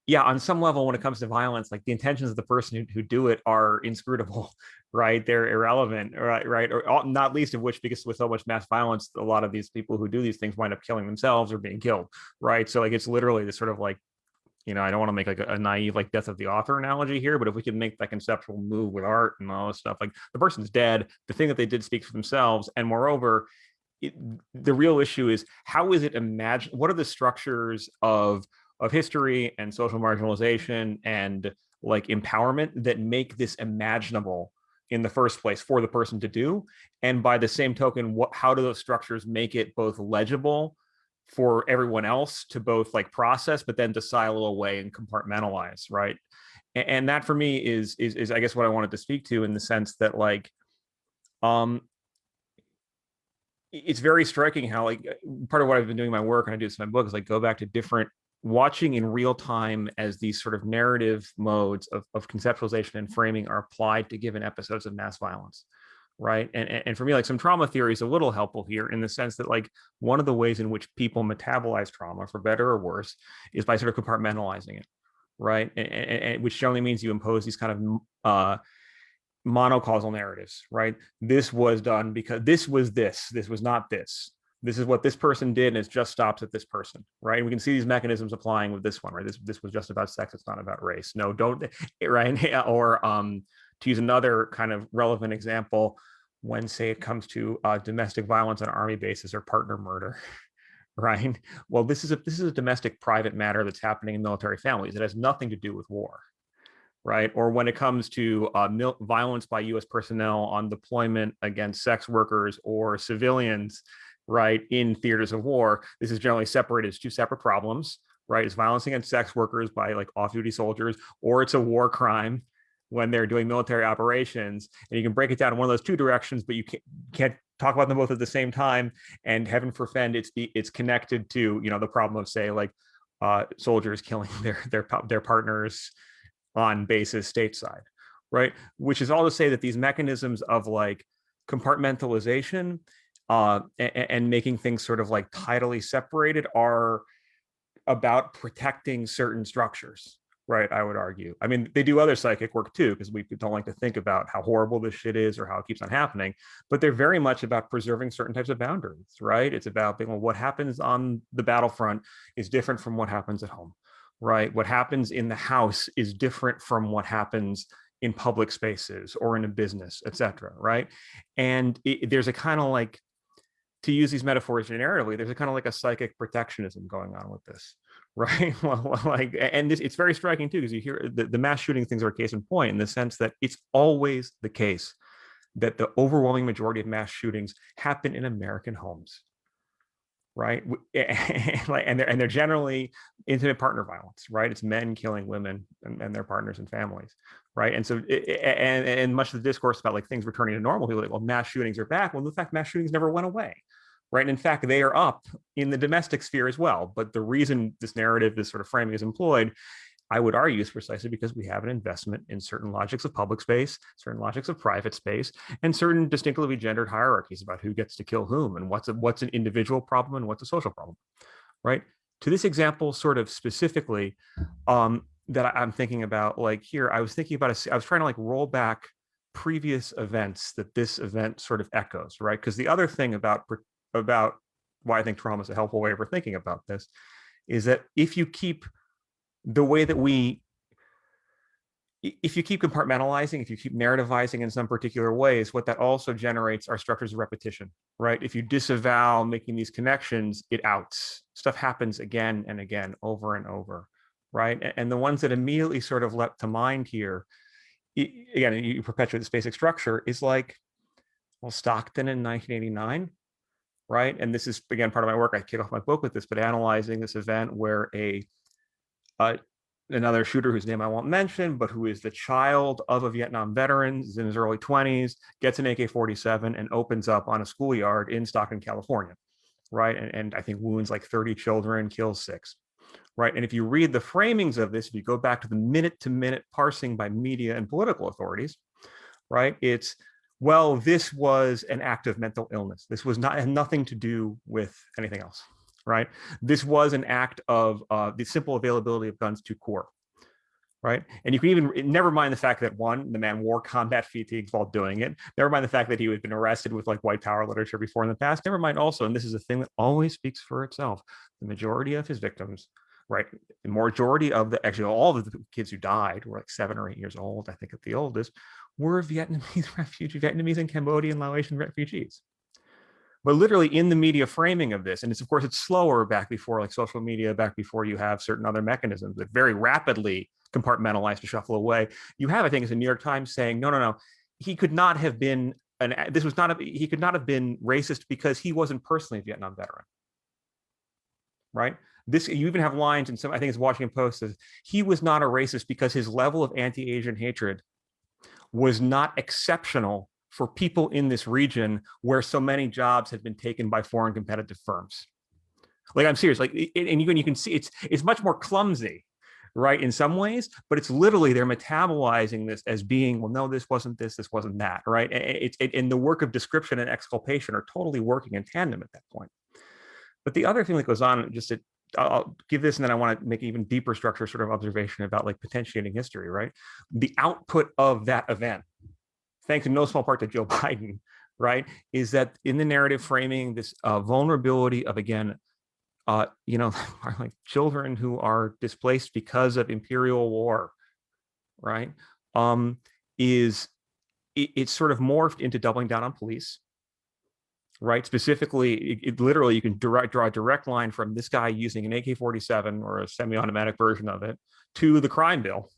yeah, on some level, when it comes to violence, like the intentions of the person who do it are inscrutable, right? They're irrelevant, right? Or not least of which, because with so much mass violence, a lot of these people who do these things wind up killing themselves or being killed, right? So like, it's literally this sort of like, I don't want to make like a naive like death of the author analogy here, but if we can make that conceptual move with art and all this stuff, like the person's dead, the thing that they did speaks for themselves, and moreover, the real issue is how is it imagined? What are the structures of history and social marginalization and like empowerment that make this imaginable in the first place for the person to do? And by the same token, how do those structures make it both legible for everyone else to both like process, but then to silo away and compartmentalize, right? And that for me is I guess what I wanted to speak to, in the sense that like, it's very striking how like part of what I've been doing in my work, and I do this in my book, is like go back to different watching in real time as these sort of narrative modes of conceptualization and framing are applied to given episodes of mass violence, right? And for me, like some trauma theory is a little helpful here, in the sense that like one of the ways in which people metabolize trauma, for better or worse, is by sort of compartmentalizing it, right? And which generally means you impose these kind of monocausal narratives, right? This was done because this was not this. This is what this person did, and it just stops at this person, right? And we can see these mechanisms applying with this one, right? This was just about sex, it's not about race. No, don't, right? Or to use another kind of relevant example, when say it comes to domestic violence on army bases or partner murder, right? Well, this is a domestic private matter that's happening in military families. It has nothing to do with war, right? Or when it comes to violence by U.S. personnel on deployment against sex workers or civilians, right, in theaters of war, this is generally separated as two separate problems, right? It's violence against sex workers by like off-duty soldiers, or it's a war crime when they're doing military operations. And you can break it down in one of those two directions, but you can't talk about them both at the same time. And heaven forfend, it's connected to, the problem of, say, like soldiers killing their partners on bases stateside, right? Which is all to say that these mechanisms of like compartmentalization and making things sort of like tidily separated are about protecting certain structures, right? I would argue. I mean, they do other psychic work too, because we don't like to think about how horrible this shit is or how it keeps on happening, but they're very much about preserving certain types of boundaries, right? It's about being, well, what happens on the battlefront is different from what happens at home, right? What happens in the house is different from what happens in public spaces or in a business, et cetera, right? And there's a kind of like, to use these metaphors narratively, there's a kind of like a psychic protectionism going on with this, right? Well, like, and this, it's very striking too, because you hear the mass shooting things are a case in point, in the sense that it's always the case that the overwhelming majority of mass shootings happen in American homes, right? And they're generally intimate partner violence, right? It's men killing women and their partners and families, right? And so, and much of the discourse about like things returning to normal, people are like, well, mass shootings are back. Well, in fact, mass shootings never went away, right? And in fact, they are up in the domestic sphere as well. But the reason this narrative, this sort of framing is employed, I would argue, is precisely because we have an investment in certain logics of public space, certain logics of private space, and certain distinctively gendered hierarchies about who gets to kill whom and what's an individual problem and what's a social problem, right? To this example, sort of specifically, that I'm thinking about, like here, I was thinking about, I was trying to like roll back previous events that this event sort of echoes, right? Because the other thing about why I think trauma is a helpful way of thinking about this is that if you keep the way that if you keep compartmentalizing, if you keep narrativizing in some particular ways, what that also generates are structures of repetition, right? If you disavow making these connections, it outs. Stuff happens again and again, over and over, right? And the ones that immediately sort of leapt to mind here, again, you perpetuate this basic structure, is like, well, Stockton in 1989, right? And this is, again, part of my work. I kick off my book with this, but analyzing this event where another shooter whose name I won't mention, but who is the child of a Vietnam veteran, is in his early 20s, gets an AK-47 and opens up on a schoolyard in Stockton, California, right? And I think wounds like 30 children, kills 6, right? And if you read the framings of this, if you go back to the minute-to-minute parsing by media and political authorities, right? It's, well, this was an act of mental illness. This was had nothing to do with anything else, right? This was an act of the simple availability of guns to corps, right? And you can even, never mind the fact that one, the man wore combat fatigues while doing it. Never mind the fact that he had been arrested with like white power literature before in the past. Never mind also, and this is a thing that always speaks for itself, the majority of his victims, right? The majority of actually all of the kids who died were like 7 or 8 years old, I think at the oldest, were Vietnamese and Cambodian Laotian refugees. But literally in the media framing of this, and it's, of course, it's slower back before like social media, back before you have certain other mechanisms that very rapidly compartmentalize to shuffle away. You have, I think, it's the New York Times saying, no, he could not have been he could not have been racist because he wasn't personally a Vietnam veteran, right? This, you even have lines in some, I think it's Washington Post, says he was not a racist because his level of anti-Asian hatred was not exceptional for people in this region where so many jobs had been taken by foreign competitive firms. Like, I'm serious, like, and you can see it's much more clumsy, right, in some ways, but it's literally they're metabolizing this as being, well, no, this wasn't this wasn't that, right? And the work of description and exculpation are totally working in tandem at that point. But the other thing that goes on, I'll give this, and then I want to make an even deeper structure sort of observation about like potentiating history, right? The output of that event, thanks in no small part to Joe Biden, right, is that in the narrative framing, this vulnerability of, again, like children who are displaced because of imperial war, right, it's sort of morphed into doubling down on police, right? Specifically, it literally, you can draw a direct line from this guy using an AK-47 or a semi-automatic version of it to the crime bill.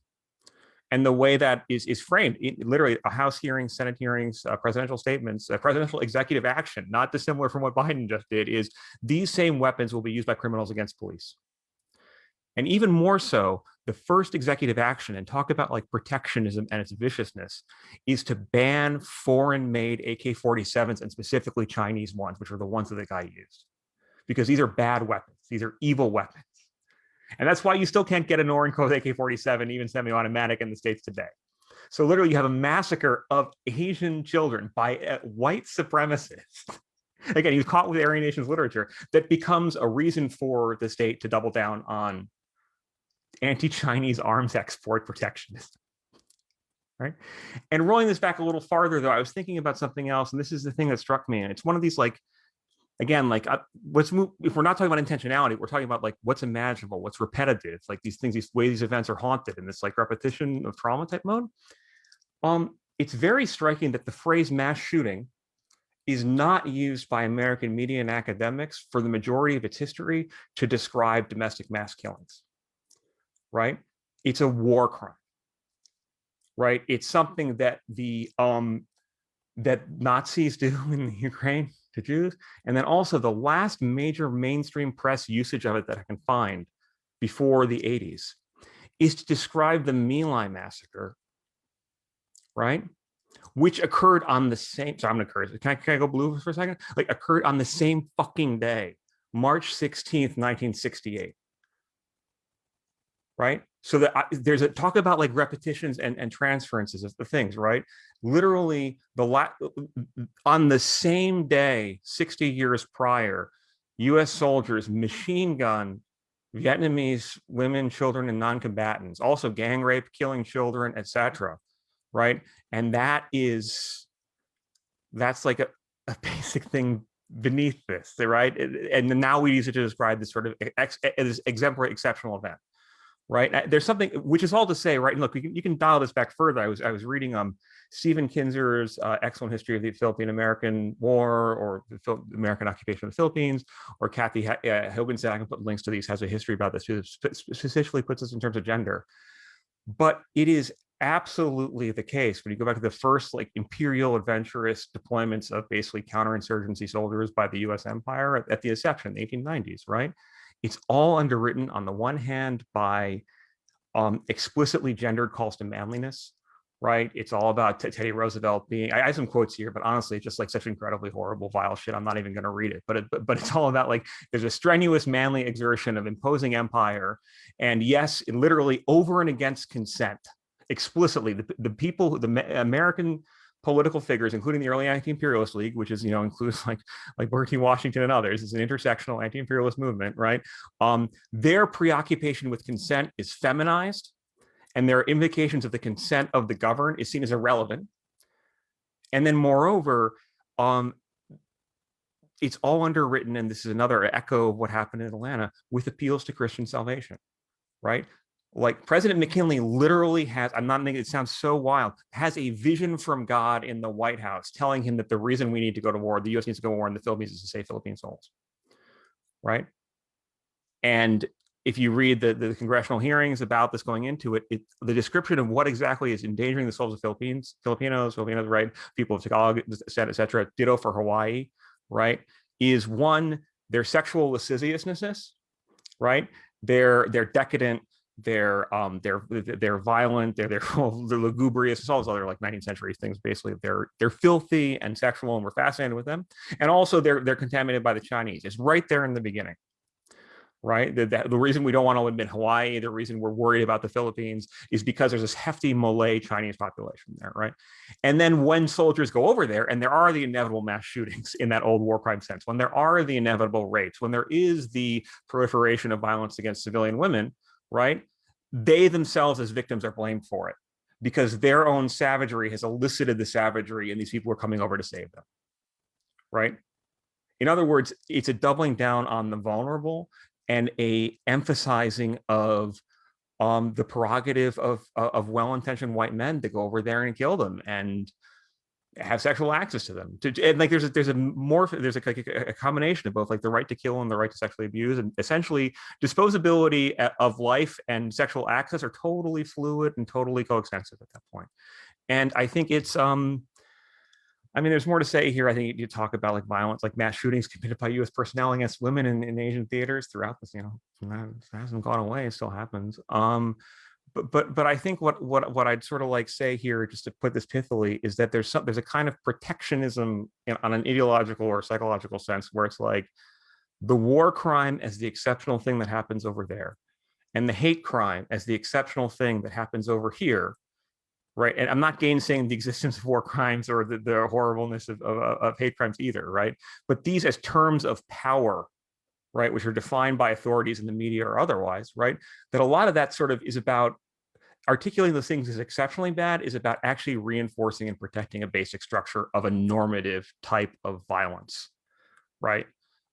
And the way that is framed, literally a House hearing, Senate hearings, presidential statements, presidential executive action, not dissimilar from what Biden just did, is these same weapons will be used by criminals against police. And even more so, the first executive action, and talk about like protectionism and its viciousness, is to ban foreign-made AK-47s, and specifically Chinese ones, which are the ones that the guy used. Because these are bad weapons. These are evil weapons. And that's why you still can't get an Orange AK-47, even semi-automatic, in the States today. So literally you have a massacre of Asian children by white supremacists. Again, he's caught with Aryan Nations literature that becomes a reason for the state to double down on anti-Chinese arms export protectionism. Right. And rolling this back a little farther, though, I was thinking about something else, and this is the thing that struck me. And it's one of these, like, again, like, if we're not talking about intentionality, we're talking about like what's imaginable, what's repetitive, like these things, these ways these events are haunted in this like repetition of trauma type mode. It's very striking that the phrase mass shooting is not used by American media and academics for the majority of its history to describe domestic mass killings. Right? It's a war crime. Right? It's something that that Nazis do in the Ukraine to Jews, and then also the last major mainstream press usage of it that I can find before the 80s is to describe the My Lai massacre, right? Which occurred on the same. So I'm gonna curse. Can I go blue for a second? Like occurred on the same fucking day, March 16th, 1968. Right? So that there's a talk about like repetitions and transferences of the things, right? Literally on the same day, 60 years prior, US soldiers machine gun Vietnamese women, children, and non-combatants, also gang rape, killing children, etc. Right? And that's like a basic thing beneath this, right? And now we use it to describe this sort of exemplary exceptional event. Right, there's something which is all to say, right? And look, you can dial this back further. I was reading Stephen Kinzer's excellent history of the Philippine-American War or the American occupation of the Philippines, or Kathy Hogan's, I can put links to these, has a history about this too, specifically puts this in terms of gender. But it is absolutely the case when you go back to the first like imperial adventurous deployments of basically counterinsurgency soldiers by the US empire at the inception, the 1890s, right? It's all underwritten on the one hand by explicitly gendered calls to manliness, right? It's all about Teddy Roosevelt being, I have some quotes here, but honestly, it's just like such incredibly horrible, vile shit. I'm not even going to read it, but it's all about like, there's a strenuous manly exertion of imposing empire. And yes, literally over and against consent, explicitly, the people, the American political figures, including the early anti-imperialist league, which is, includes like Booker T. Washington and others, is an intersectional anti-imperialist movement, right? Their preoccupation with consent is feminized, and their invocations of the consent of the governed is seen as irrelevant. And then moreover, it's all underwritten, and this is another echo of what happened in Atlanta, with appeals to Christian salvation, right? Like President McKinley literally has, I'm not making it sound so wild, has a vision from God in the White House telling him that the reason we need to go to war, the US needs to go to war in the Philippines, is to save Philippine souls, right? And if you read the congressional hearings about this going into it, the description of what exactly is endangering the souls of Filipinos, right? People of Tagalog, et cetera, ditto for Hawaii, right? Is one, their sexual lasciviousness, right? They're decadent, they're violent, they're lugubrious, it's all those other like 19th century things. Basically, they're filthy and sexual, and we're fascinated with them. And also they're contaminated by the Chinese. It's right there in the beginning, right? The reason we don't want to admit Hawaii, the reason we're worried about the Philippines, is because there's this hefty Malay Chinese population there, right? And then when soldiers go over there, and there are the inevitable mass shootings in that old war crime sense, when there are the inevitable rapes, when there is the proliferation of violence against civilian women, right? They themselves as victims are blamed for it because their own savagery has elicited the savagery, and these people are coming over to save them, right? In other words, it's a doubling down on the vulnerable and a emphasizing of the prerogative of well-intentioned white men to go over there and kill them and have sexual access to them. And like there's a combination of both like the right to kill and the right to sexually abuse, and essentially disposability of life and sexual access are totally fluid and totally coextensive at that point. And I think it's I mean, there's more to say here. I think you talk about like violence, like mass shootings committed by U.S. personnel against women in Asian theaters throughout this. It hasn't gone away. It still happens. But I think what I'd sort of like say here, just to put this pithily, is that there's a kind of protectionism on an ideological or psychological sense, where it's like the war crime as the exceptional thing that happens over there, and the hate crime as the exceptional thing that happens over here. Right. And I'm not gainsaying the existence of war crimes or the horribleness of hate crimes either. Right. But these as terms of power right, which are defined by authorities in the media or otherwise, right, that a lot of that sort of is about articulating those things as exceptionally bad is about actually reinforcing and protecting a basic structure of a normative type of violence, right?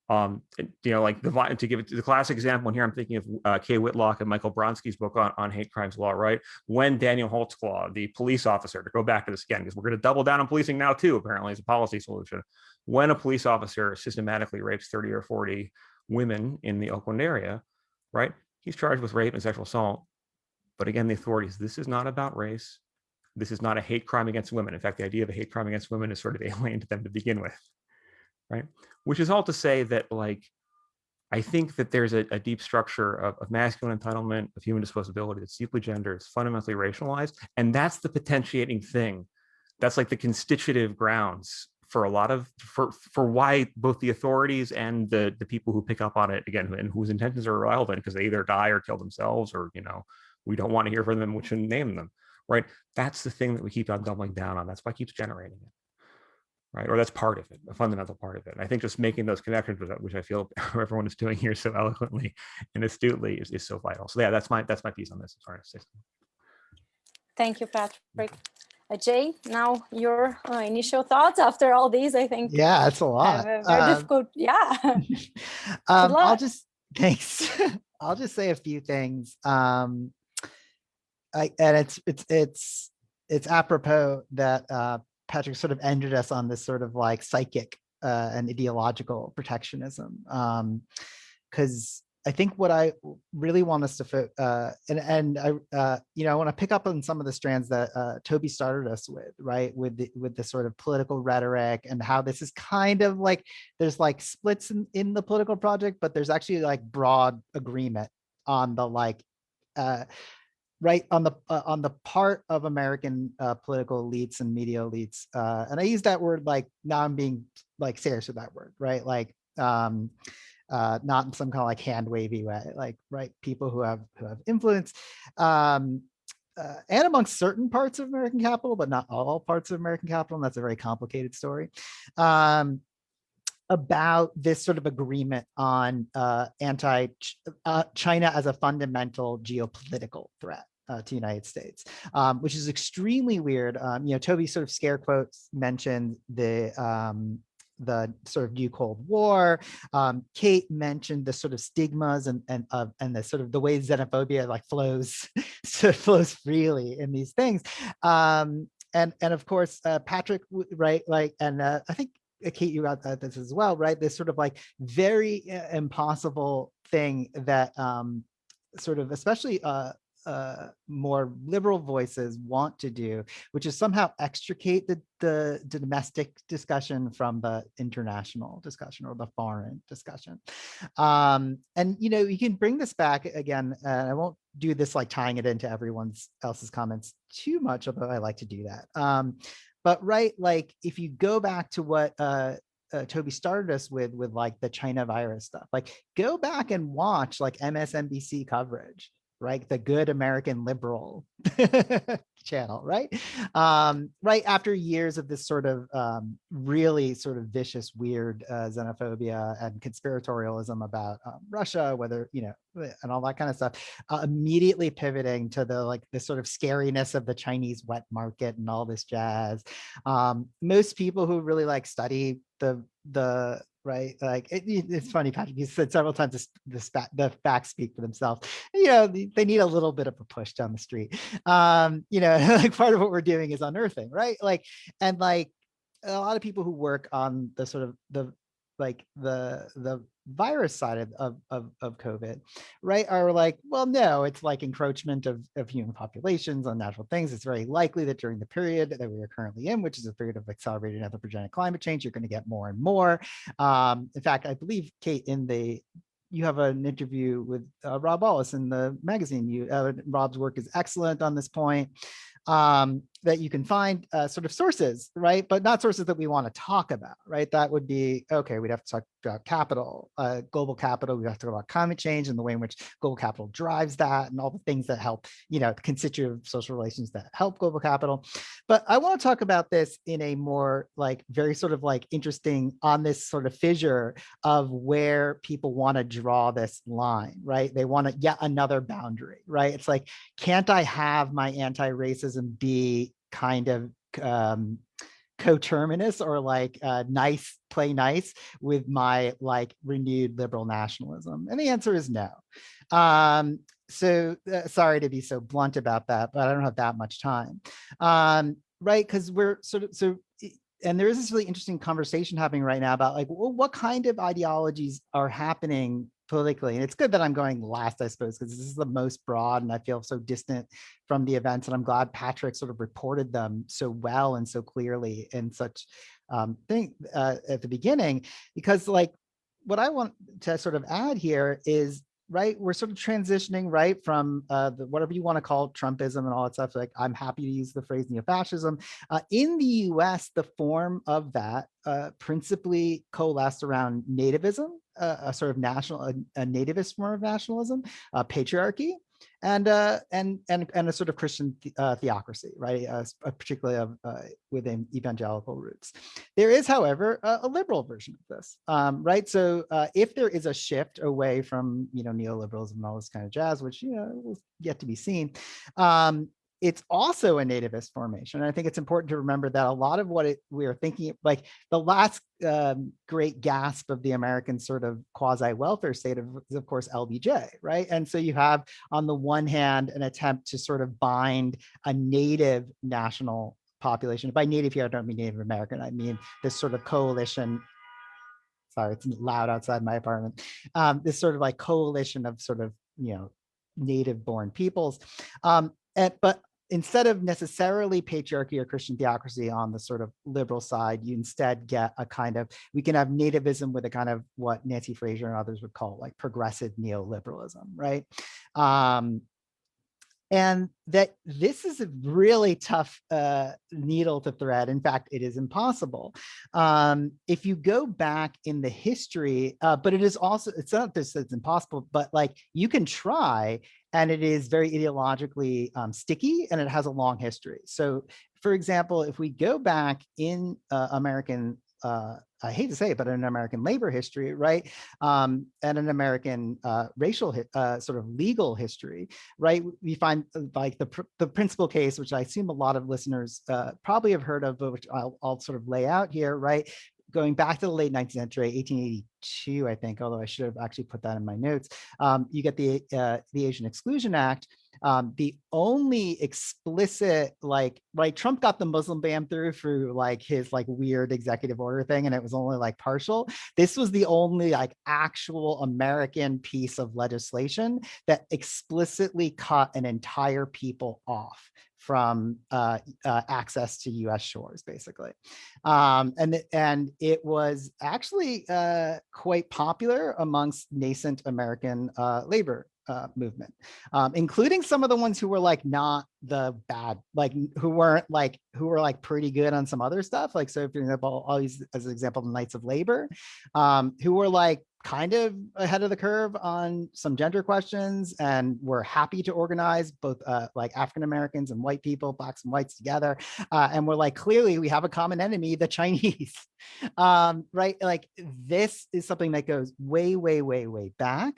Like to give it the classic example here, I'm thinking of Kay Whitlock and Michael Bronski's book on hate crimes law, right? When Daniel Holtzclaw, the police officer, to go back to this again, because we're going to double down on policing now too, apparently, as a policy solution. When a police officer systematically rapes 30 or 40 women in the Oakland area, right? He's charged with rape and sexual assault. But again, the authorities, this is not about race. This is not a hate crime against women. In fact, the idea of a hate crime against women is sort of alien to them to begin with, right? Which is all to say that, like, I think that there's a deep structure of masculine entitlement, of human disposability that's deeply gendered, it's fundamentally racialized. And that's the potentiating thing. That's like the constitutive grounds for a lot of, for why both the authorities and the people who pick up on it, again, and whose intentions are irrelevant because they either die or kill themselves, or, we don't want to hear from them, we shouldn't name them, right? That's the thing that we keep on doubling down on. That's why it keeps generating it, right? Or that's part of it, a fundamental part of it. And I think just making those connections with it, which I feel everyone is doing here so eloquently and astutely, is so vital. So yeah, that's my piece on this. Sorry. Thank you, Patrick. Ajay, now your initial thoughts after all these, I think. Yeah, it's a lot. Very difficult. Yeah. Thanks. I'll just say a few things. And it's apropos that Patrick sort of ended us on this sort of like psychic and ideological protectionism, because I think what I really want us to I want to pick up on some of the strands that Toby started us with, right? With the sort of political rhetoric and how this is kind of like, there's like splits in the political project, but there's actually like broad agreement on the like, right, on the part of American political elites and media elites. And I use that word like, now I'm being like serious with that word, right? Like, not in some kind of like hand wavy way, like, right, people who have influence, and amongst certain parts of American capital, but not all parts of American capital. And that's a very complicated story, about this sort of agreement on China as a fundamental geopolitical threat to the United States, which is extremely weird. Toby sort of scare quotes mentioned the sort of new Cold War. Kate mentioned the sort of stigmas and the sort of the way xenophobia like flows freely in these things. And of course, Patrick, right? Like, and I think Kate, you got this as well, right? This sort of like very impossible thing that sort of, especially more liberal voices want to do, which is somehow extricate the domestic discussion from the international discussion or the foreign discussion. And you can bring this back again, and I won't do this like tying it into everyone else's comments too much, although I like to do that. But right, like if you go back to what Toby started us with like the China virus stuff, like go back and watch like MSNBC coverage, right? The good American liberal channel, right? Right after years of this sort of really sort of vicious, weird xenophobia and conspiratorialism about Russia, whether, and all that kind of stuff, immediately pivoting to the sort of scariness of the Chinese wet market and all this jazz. Most people who really like study the right, like it's funny, Patrick, you said several times the facts speak for themselves. They need a little bit of a push down the street. Like part of what we're doing is unearthing, right? Like, and like a lot of people who work on the sort of the virus side of COVID, right, are like, well, no, it's like encroachment of human populations on natural things. It's very likely that during the period that we are currently in, which is a period of accelerated anthropogenic climate change, you're going to get more and more. In fact, I believe, Kate, you have an interview with Rob Wallace in the magazine. Rob's work is excellent on this point. that you can find sort of sources, right? But not sources that we want to talk about, right? That would be, okay, we'd have to talk about capital, global capital. We'd have to talk about climate change and the way in which global capital drives that and all the things that help, the constitutive social relations that help global capital. But I want to talk about this in a more very sort of interesting on this sort of fissure of where people want to draw this line, right? They want yet another boundary, right? It's like, can't I have my anti-racism be kind of coterminous or play nice with my renewed liberal nationalism? And the answer is no. Sorry to be so blunt about that, but I don't have that much time, right? Because we're and there is this really interesting conversation happening right now about what kind of ideologies are happening politically. And it's good that I'm going last, I suppose, because this is the most broad and I feel so distant from the events. And I'm glad Patrick sort of reported them so well and so clearly in such thing at the beginning, because what I want to sort of add here is, right, we're sort of transitioning, right, from whatever you want to call Trumpism and all that stuff. I'm happy to use the phrase neo-fascism. In the US, the form of that principally coalesced around nativism, a sort of a nativist form of nationalism, patriarchy, and a sort of Christian theocracy, right? Particularly within evangelical roots. There is, however, a liberal version of this, right? So if there is a shift away from neoliberalism and all this kind of jazz, which was yet to be seen, it's also a nativist formation. And I think it's important to remember that a lot of what we are thinking, the last great gasp of the American sort of quasi-welfare state is, of course, LBJ, right? And so you have, on the one hand, an attempt to sort of bind a native national population. By native here, I don't mean Native American. I mean this sort of coalition. Sorry, it's loud outside my apartment. This sort of coalition of sort of, native-born peoples. But instead of necessarily patriarchy or Christian theocracy on the sort of liberal side, you instead get a kind of, we can have nativism with a kind of what Nancy Fraser and others would call progressive neoliberalism, right? And that this is a really tough needle to thread. In fact, it is impossible. If you go back in the history, but it is also, it's not that it's impossible, but you can try, and it is very ideologically sticky, and it has a long history. So for example, if we go back in American, I hate to say it, but in American labor history, right, and an American racial sort of legal history, right, we find the principal case, which I assume a lot of listeners probably have heard of, but which I'll sort of lay out here, right, going back to the late 19th century, 1882, I think, although I should have actually put that in my notes, you get the Asian Exclusion Act. The only explicit, Trump got the Muslim ban through his weird executive order thing, and it was only partial. This was the only actual American piece of legislation that explicitly cut an entire people off from access to US shores, basically. And it was actually quite popular amongst nascent American labor movement, including some of the ones who were not the bad, who were pretty good on some other stuff. So for example, I'll use as an example the Knights of Labor, who were kind of ahead of the curve on some gender questions and were happy to organize both African Americans and white people, blacks and whites together, and we're clearly we have a common enemy, the Chinese, right? This is something that goes way, way, way, way back.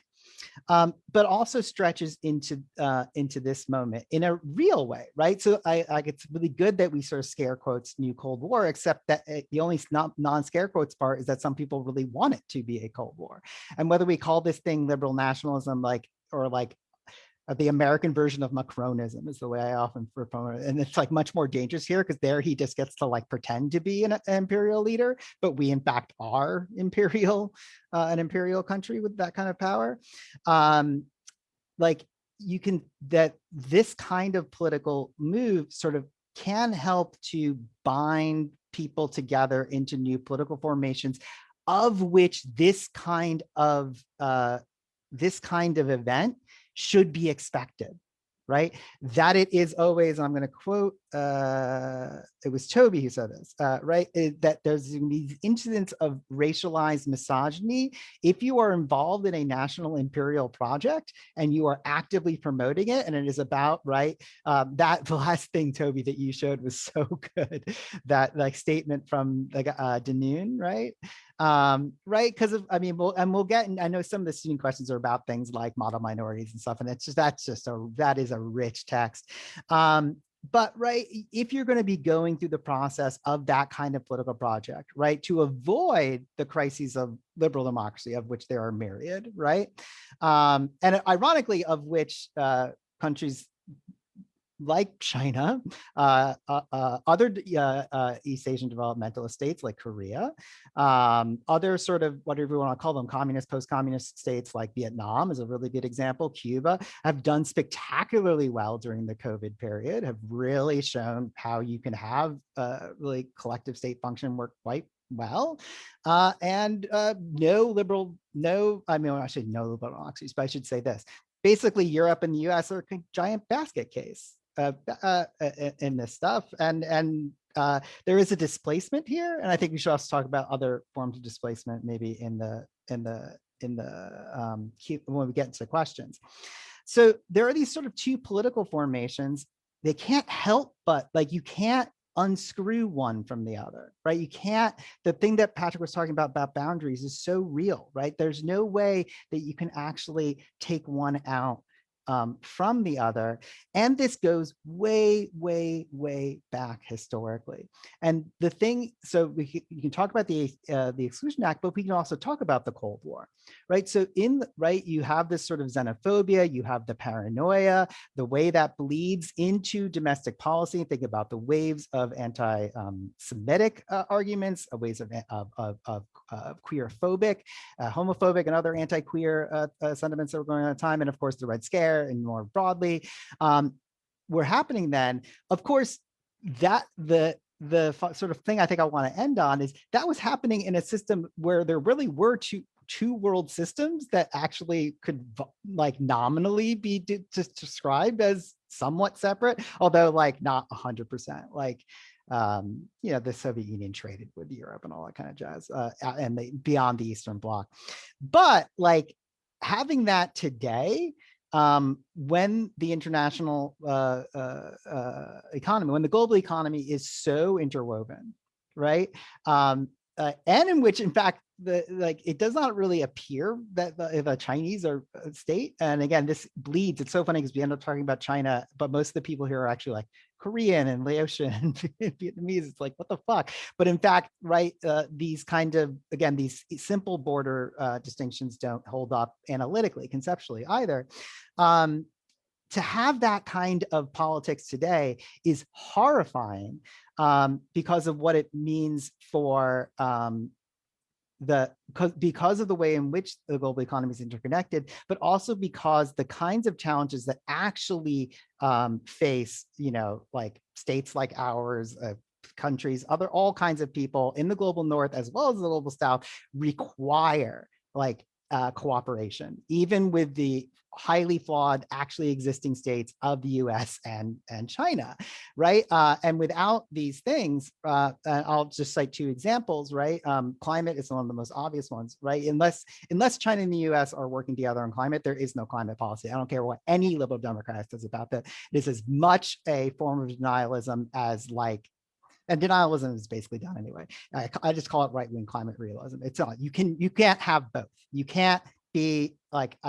But also stretches into this moment in a real way, right? So it's really good that we sort of scare quotes New Cold War, except that the only non-scare quotes part is that some people really want it to be a Cold War. And whether we call this thing liberal nationalism, or the American version of Macronism is the way I often promote it. And it's much more dangerous here because there he just gets to pretend to be an imperial leader, but we in fact are imperial, an imperial country with that kind of power. That this kind of political move sort of can help to bind people together into new political formations, of which this kind of event should be expected, right? That it is always, and I'm going to quote, it was Toby who said this, right? That there's these incidents of racialized misogyny if you are involved in a national imperial project and you are actively promoting it, and it is about, right? That the last thing, Toby, that you showed was so good. That like statement from like Danoon, right? Right, because of, I mean, we'll get, and I know some of the student questions are about things like model minorities and stuff, and that is a rich text. But right, if you're going to be going through the process of that kind of political project, right, to avoid the crises of liberal democracy, of which there are myriad, right, and ironically, of which countries like China, other East Asian developmental states like Korea, other sort of whatever you want to call them, communist, post-communist states like Vietnam is a really good example. Cuba have done spectacularly well during the COVID period, have really shown how you can have really collective state function work quite well, and no liberal democracies, but I should say this. Basically, Europe and the US are a giant basket case in this stuff. And there is a displacement here. And I think we should also talk about other forms of displacement, maybe when we get into questions. So there are these sort of two political formations. They can't help but, like, you can't unscrew one from the other, right? You can't, the thing that Patrick was talking about boundaries is so real, right? There's no way that you can actually take one out from the other. And this goes way, way, way back historically. And the thing, so you can talk about the Exclusion Act, but we can also talk about the Cold War, right? So you have this sort of xenophobia, you have the paranoia, the way that bleeds into domestic policy. Think about the waves of anti-Semitic arguments, waves of queer-phobic, homophobic, and other anti-queer sentiments that were going on at the time, and of course the Red Scare, and more broadly, were happening then. Of course, that the sort of thing I think I want to end on is that was happening in a system where there really were two world systems that actually could like nominally be described as somewhat separate, although like not 100%. Like, the Soviet Union traded with Europe and all that kind of jazz, and beyond the Eastern Bloc. But like having that today, when the international economy, when the global economy is so interwoven, right? And in which, in fact, it does not really appear that the Chinese are a state. And again, this bleeds. It's so funny because we end up talking about China, but most of the people here are actually like Korean and Laotian and Vietnamese. It's like, what the fuck? But in fact, right, these kind of, again, these simple border distinctions don't hold up analytically, conceptually either. To have that kind of politics today is horrifying because of what it means for because of the way in which the global economy is interconnected, but also because the kinds of challenges that actually face, like states like ours, countries, all kinds of people in the global north as well as the global south require like cooperation, even with the highly flawed, actually existing states of the US and China, right? And without these things, I'll just cite two examples, right? Climate is one of the most obvious ones, right? Unless China and the US are working together on climate, there is no climate policy. I don't care what any liberal Democrat says about that. It is as much a form of denialism as like, and denialism is basically done anyway. I just call it right-wing climate realism. It's not, you can't have both. You can't be like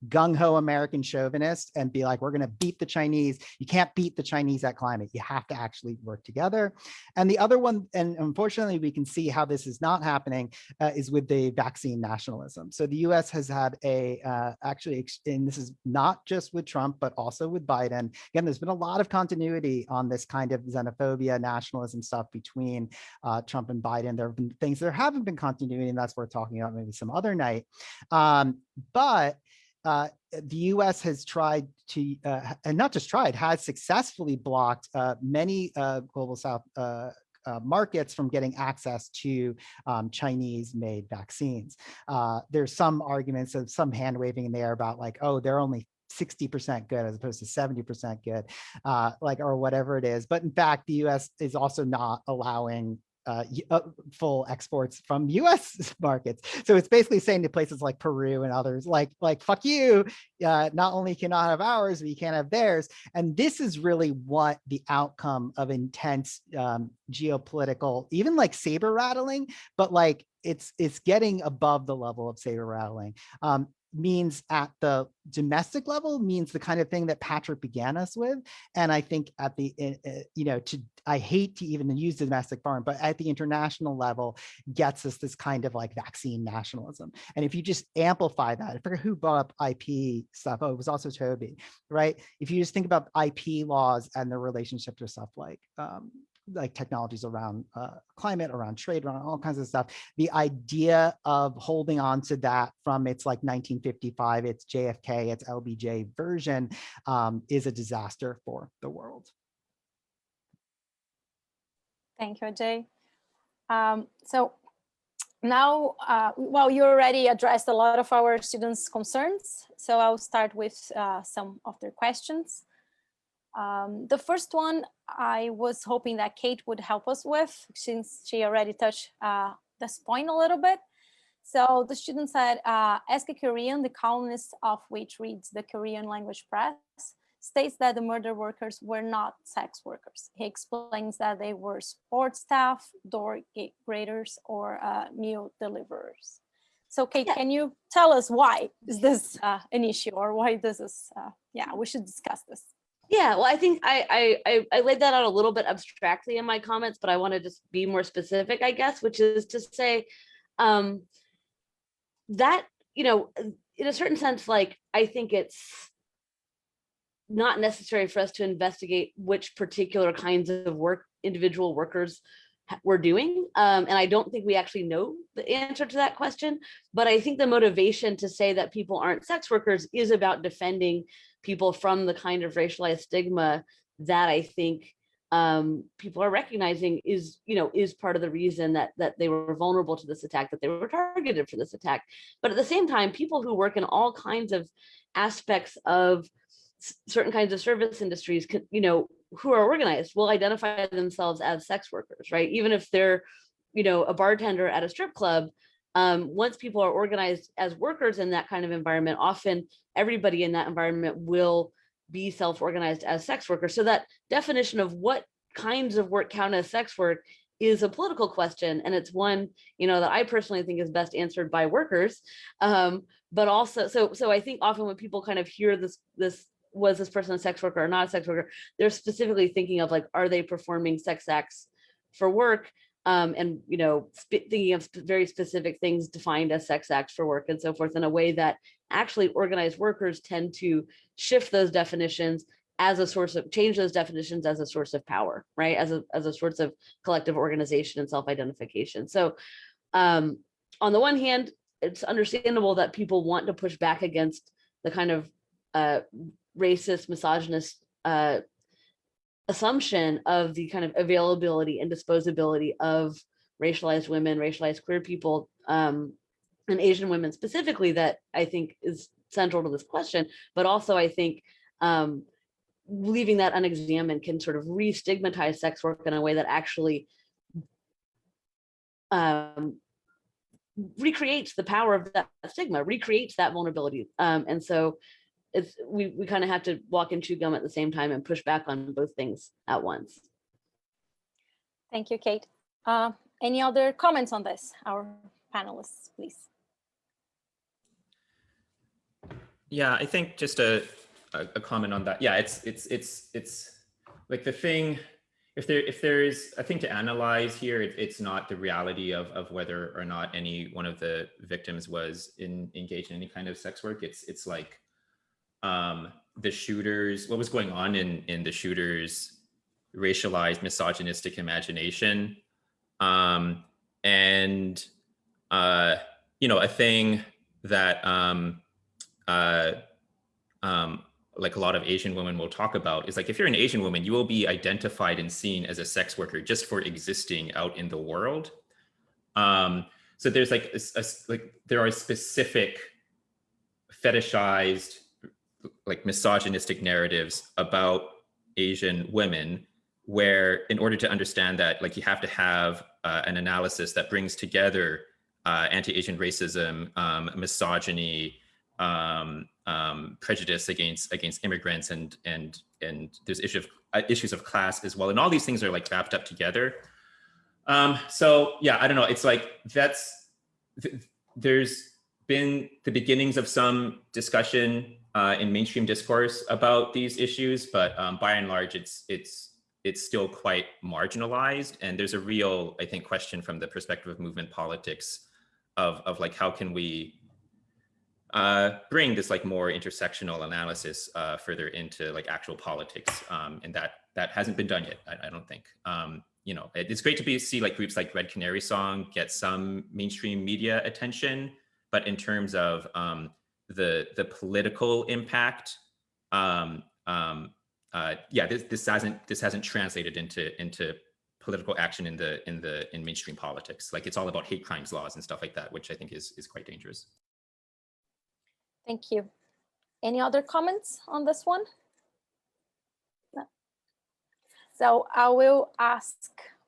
gung-ho American chauvinist and be like, we're going to beat the Chinese. You can't beat the Chinese at climate. You have to actually work together. And the other one, and unfortunately we can see how this is not happening, is with the vaccine nationalism. So the US has had actually, and this is not just with Trump, but also with Biden. Again, there's been a lot of continuity on this kind of xenophobia, nationalism stuff between Trump and Biden. There have been things, there haven't been continuity, and that's worth talking about maybe some other night. But the US has tried to, and not just tried, has successfully blocked many global South markets from getting access to Chinese-made vaccines. There's some arguments of some hand waving in there about like, oh, they're only 60% good as opposed to 70% good, like, or whatever it is. But in fact, the US is also not allowing full exports from US markets. So it's basically saying to places like Peru and others, like fuck you, not only cannot have ours, but you can't have theirs. And this is really what the outcome of intense geopolitical, even like saber rattling, but like it's getting above the level of saber rattling. Means at the domestic level, means the kind of thing that Patrick began us with. And I think at the, I hate to even use domestic foreign, but at the international level gets us this kind of like vaccine nationalism. And if you just amplify that, I forget who brought up IP stuff. Oh, it was also Toby, right? If you just think about IP laws and their relationship to stuff like technologies around climate, around trade, around all kinds of stuff. The idea of holding on to that from its like 1955, its JFK, its LBJ version is a disaster for the world. Thank you, Ajay. So now, well, you already addressed a lot of our students' concerns. So I'll start with some of their questions. The first one I was hoping that Kate would help us with, since she already touched this point a little bit. So the student said, Ask a Korean, the columnist of which reads the Korean language press, states that the murder workers were not sex workers. He explains that they were support staff, door graders, or meal deliverers. So Kate, can you tell us why is this an issue, or why this is, we should discuss this. Yeah, well, I think I laid that out a little bit abstractly in my comments, but I want to just be more specific, I guess, which is to say that, in a certain sense, like, I think it's not necessary for us to investigate which particular kinds of work individual workers were doing. And I don't think we actually know the answer to that question, but I think the motivation to say that people aren't sex workers is about defending people from the kind of racialized stigma that I think people are recognizing is part of the reason that they were vulnerable to this attack, that they were targeted for this attack. But at the same time, people who work in all kinds of aspects of certain kinds of service industries, who are organized will identify themselves as sex workers, right? Even if they're, a bartender at a strip club, once people are organized as workers in that kind of environment, often everybody in that environment will be self-organized as sex workers. So that definition of what kinds of work count as sex work is a political question. And it's one, that I personally think is best answered by workers. But also, so I think often when people kind of hear this, was this person a sex worker or not a sex worker, they're specifically thinking of like, are they performing sex acts for work? And thinking of very specific things defined as sex acts for work and so forth, in a way that actually organized workers tend to shift those definitions as a source of, change those definitions as a source of power, right? As a source of collective organization and self-identification. So on the one hand, it's understandable that people want to push back against the kind of racist, misogynist assumption of the kind of availability and disposability of racialized women, racialized queer people, and Asian women specifically, that I think is central to this question. But also I think leaving that unexamined can sort of re-stigmatize sex work in a way that actually recreates the power of that stigma, recreates that vulnerability. And so we kind of have to walk and chew gum at the same time and push back on both things at once. Thank you, Kate. Any other comments on this? Our panelists, please. Yeah, I think just a comment on that. Yeah, it's like the thing. If there is a thing to analyze here, it's not the reality of whether or not any one of the victims was engaged in any kind of sex work. It's like the shooters, what was going on in the shooters' racialized, misogynistic imagination, and a thing that like a lot of Asian women will talk about is like, if you're an Asian woman, you will be identified and seen as a sex worker just for existing out in the world. So there's like there are specific fetishized, like misogynistic narratives about Asian women, where in order to understand that, like you have to have an analysis that brings together anti-Asian racism, misogyny, prejudice against immigrants, and there's issues of class as well, and all these things are like wrapped up together. So yeah, I don't know. It's like there's been the beginnings of some discussion in mainstream discourse about these issues, but by and large, it's still quite marginalized. And there's a real, I think, question from the perspective of movement politics of like, how can we bring this like more intersectional analysis further into like actual politics, and that hasn't been done yet. I don't think. You know, it's great to see like groups like Red Canary Song get some mainstream media attention, but in terms of the political impact, yeah, this hasn't translated into political action in mainstream politics. Like it's all about hate crimes laws and stuff like that, which I think is quite dangerous. Thank you. Any other comments on this one? No. So I will ask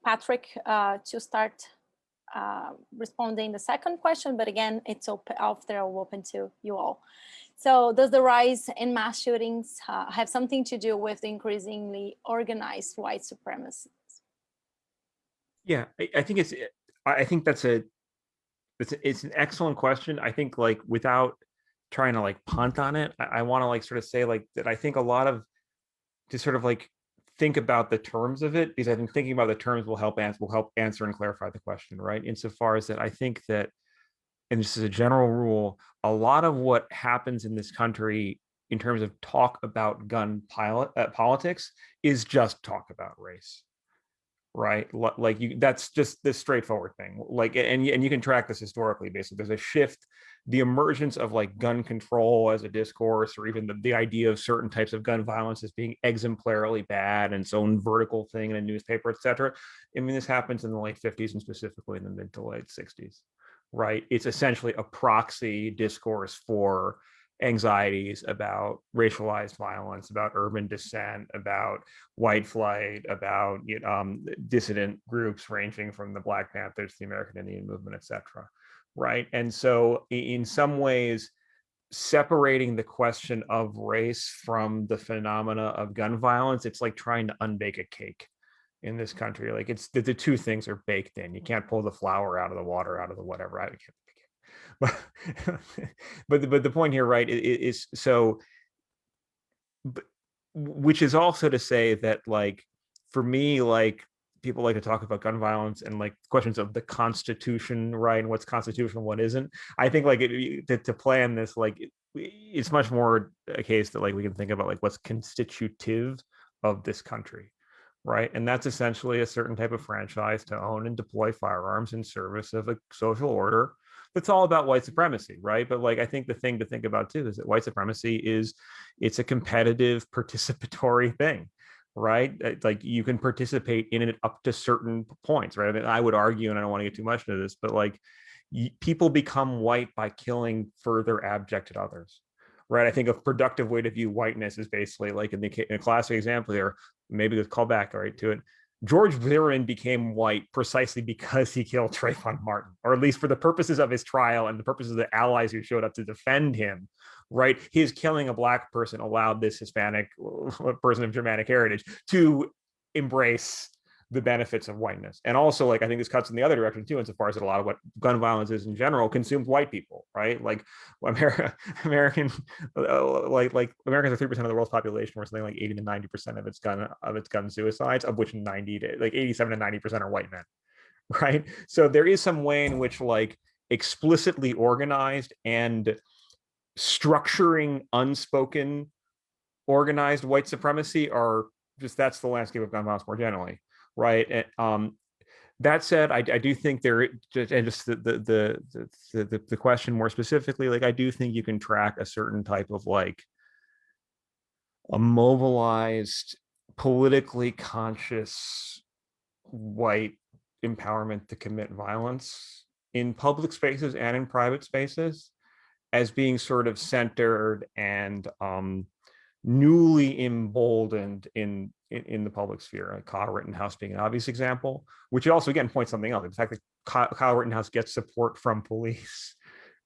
Patrick to start responding the second question, but again, it's open after I'll open to you all. So does the rise in mass shootings have something to do with the increasingly organized white supremacy? Yeah, I think it's an excellent question. I think like without trying to like punt on it, I want to like sort of say like that I think a lot of to sort of like think about the terms of it, because I think thinking about the terms will help answer and clarify the question, right? Insofar as that I think that, and this is a general rule, a lot of what happens in this country in terms of talk about gun politics is just talk about race, right? Like that's just this straightforward thing. Like, and you can track this historically. Basically, there's a shift, the emergence of like gun control as a discourse, or even the idea of certain types of gun violence as being exemplarily bad and its own vertical thing in a newspaper, etc. I mean, this happens in the late 50s and specifically in the mid to late 60s, right? It's essentially a proxy discourse for anxieties about racialized violence, about urban dissent, about white flight, about dissident groups ranging from the Black Panthers to the American Indian movement, etc. Right? And so in some ways, separating the question of race from the phenomena of gun violence, it's like trying to unbake a cake in this country. Like it's the two things are baked in. You can't pull the flour out of the water, out of the whatever. But the point here, right, is so, which is also to say that like for me, like people like to talk about gun violence and like questions of the Constitution, right, and what's constitutional, what isn't. I think like to plan this, like it's much more a case that like we can think about like what's constitutive of this country, right? And that's essentially a certain type of franchise to own and deploy firearms in service of a social order that's all about white supremacy, right? But like I think the thing to think about too is that white supremacy it's a competitive participatory thing, right? Like you can participate in it up to certain points, right? I mean, I would argue, and I don't want to get too much into this, but like people become white by killing further abjected others, right? I think a productive way to view whiteness is basically like in a classic example here, maybe let's call back right to it. George Zimmerman became white precisely because he killed Trayvon Martin, or at least for the purposes of his trial and the purposes of the allies who showed up to defend him, right? His killing a Black person allowed this Hispanic person of Germanic heritage to embrace the benefits of whiteness. And also, like, I think this cuts in the other direction too, insofar as that a lot of what gun violence is in general consumes white people, right? Like Americans are 3% of the world's population, where something like 80 to 90% of its gun suicides, of which 87 to 90% are white men, right? So there is some way in which like explicitly organized and structuring unspoken organized white supremacy are just, that's the landscape of gun violence more generally. Right. That said, I do think there, and just the question more specifically, like I do think you can track a certain type of like a mobilized, politically conscious white empowerment to commit violence in public spaces and in private spaces. as being sort of centered and newly emboldened in the public sphere. Like Kyle Rittenhouse being an obvious example, which also again points something else. The fact that Kyle Rittenhouse gets support from police,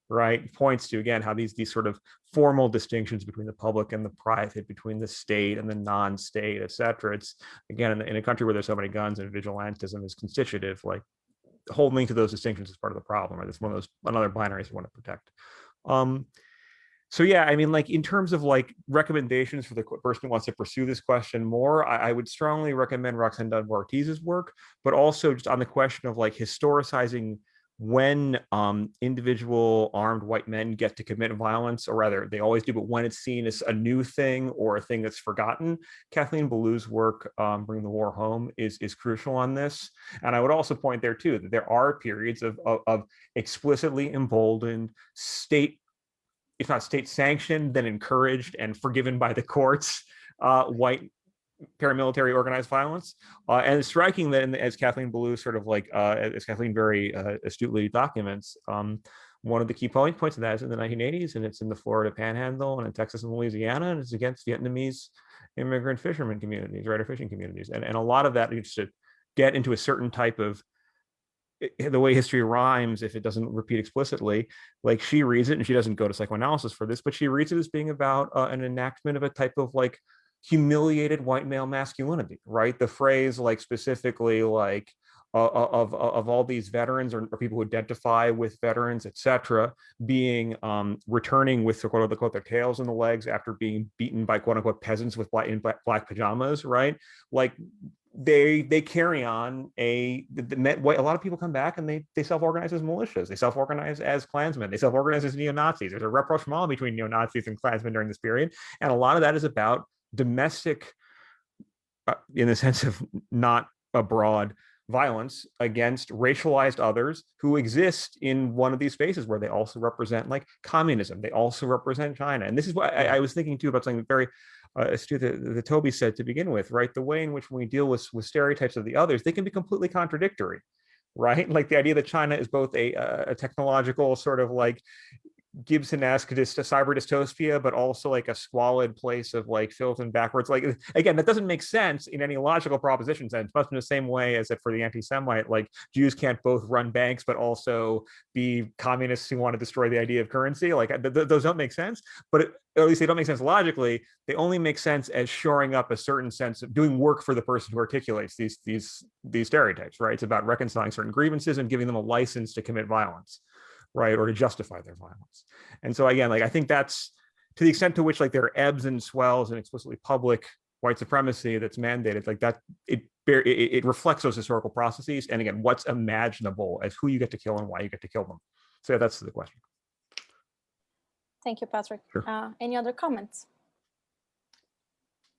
right, points to again how these sort of formal distinctions between the public and the private, between the state and the non-state, et cetera. It's again in a country where there's so many guns and vigilantism is constitutive, like holding to those distinctions is part of the problem, right? It's one of those another binaries you want to protect. So yeah, I mean, like in terms of like recommendations for the person who wants to pursue this question more, I would strongly recommend Roxanne Dunbar-Ortiz's work, but also just on the question of like historicizing when individual armed white men get to commit violence, or rather they always do, but when it's seen as a new thing or a thing that's forgotten. Kathleen Ballou's work, Bring the War Home, is crucial on this. And I would also point there too, that there are periods of explicitly emboldened state, if not state sanctioned, then encouraged and forgiven by the courts, white paramilitary organized violence. And it's striking that, as Kathleen Ballou sort of like, as Kathleen very astutely documents, one of the key points of that is in the 1980s, and it's in the Florida Panhandle and in Texas and Louisiana, and it's against Vietnamese immigrant fishermen communities, right, or fishing communities. And a lot of that needs to get into a certain type of, the way history rhymes, if it doesn't repeat explicitly, like she reads it, and she doesn't go to psychoanalysis for this, but she reads it as being about an enactment of a type of like humiliated white male masculinity, right? The phrase like specifically like of all these veterans or people who identify with veterans, et cetera, being returning with quote unquote their tails in the legs after being beaten by quote unquote peasants with black pajamas, right? Like they carry on a lot of people come back and they self-organize as militias, they self-organize as Klansmen, they self-organize as neo-Nazis. There's a rapprochement between neo-Nazis and Klansmen during this period, and a lot of that is about domestic, in the sense of not abroad, violence against racialized others who exist in one of these spaces where they also represent like communism, they also represent China. And this is what I was thinking too about something very astute that Toby said to begin with, right? The way in which we deal with stereotypes of the others, they can be completely contradictory, right? Like the idea that China is both a technological sort of like Gibson-esque cyber dystopia, but also like a squalid place of like filth and backwards. Like, again, that doesn't make sense in any logical proposition sense, much in the same way as that for the anti-Semite, like Jews can't both run banks, but also be communists who want to destroy the idea of currency. Like those don't make sense, but or at least they don't make sense logically. They only make sense as shoring up a certain sense of doing work for the person who articulates these stereotypes, right? It's about reconciling certain grievances and giving them a license to commit violence, right, or to justify their violence. And so again, like I think that's to the extent to which like there are ebbs and swells in explicitly public white supremacy that's mandated, like that it reflects those historical processes, and again, what's imaginable as who you get to kill and why you get to kill them. So yeah, that's the question. Thank you, Patrick. Sure. Any other comments?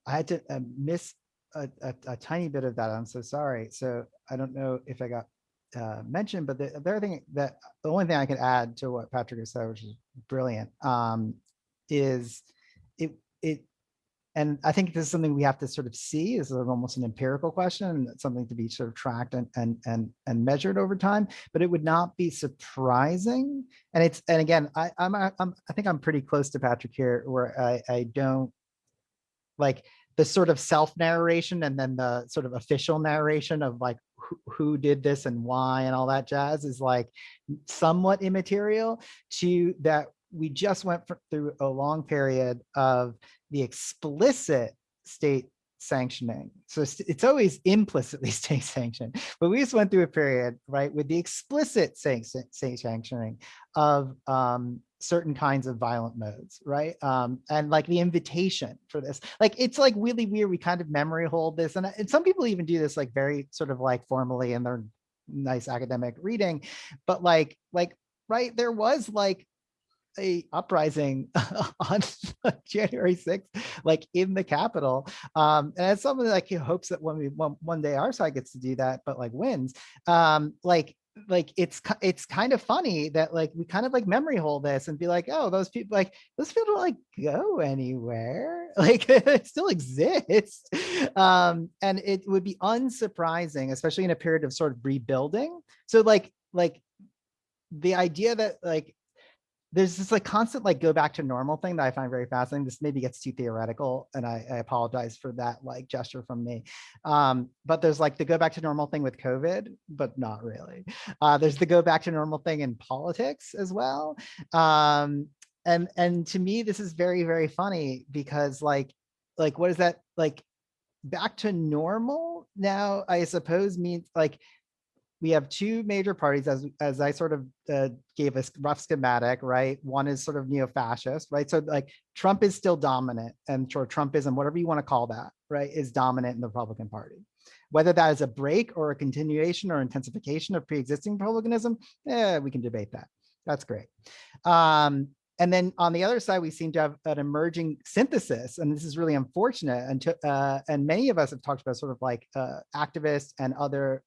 I had to miss a tiny bit of that. I'm so sorry. So I don't know if I got mentioned, but the other thing that the only thing I could add to what Patrick has said, which is brilliant, is it and I think this is something we have to sort of see as almost an empirical question, and something to be sort of tracked and measured over time. But it would not be surprising, and again, I think I'm pretty close to Patrick here, where I don't like the sort of self-narration and then the sort of official narration of like who did this and why and all that jazz is like somewhat immaterial to that. We just went through a long period of the explicit state sanctioning. So it's always implicitly state sanctioned, but we just went through a period, right, with the explicit state sanctioning of certain kinds of violent modes, right? And like the invitation for this, like, it's like really weird. We kind of memory hold this. And some people even do this like very sort of like formally in their nice academic reading, but like, right, there was like a uprising on January 6th, like in the Capitol. And it's something like he hopes that one day our side gets to do that, but like wins. Like it's kind of funny that like we kind of like memory hold this and be like, oh, those people don't like go anywhere, like it still exists. And it would be unsurprising, especially in a period of sort of rebuilding. So like the idea that like there's this like constant like go back to normal thing that I find very fascinating. This maybe gets too theoretical, and I apologize for that like gesture from me. But there's like the go back to normal thing with COVID, but not really. There's the go back to normal thing in politics as well. And to me, this is very, very funny because like what is that like back to normal now, I suppose means like we have two major parties as I sort of gave a rough schematic, right? One is sort of neo-fascist, right? So like Trump is still dominant, and sort of Trumpism, whatever you want to call that, right, is dominant in the Republican Party. Whether that is a break or a continuation or intensification of pre-existing republicanism, we can debate that. That's great. And then on the other side, we seem to have an emerging synthesis, and this is really unfortunate. And many of us have talked about sort of like activists and other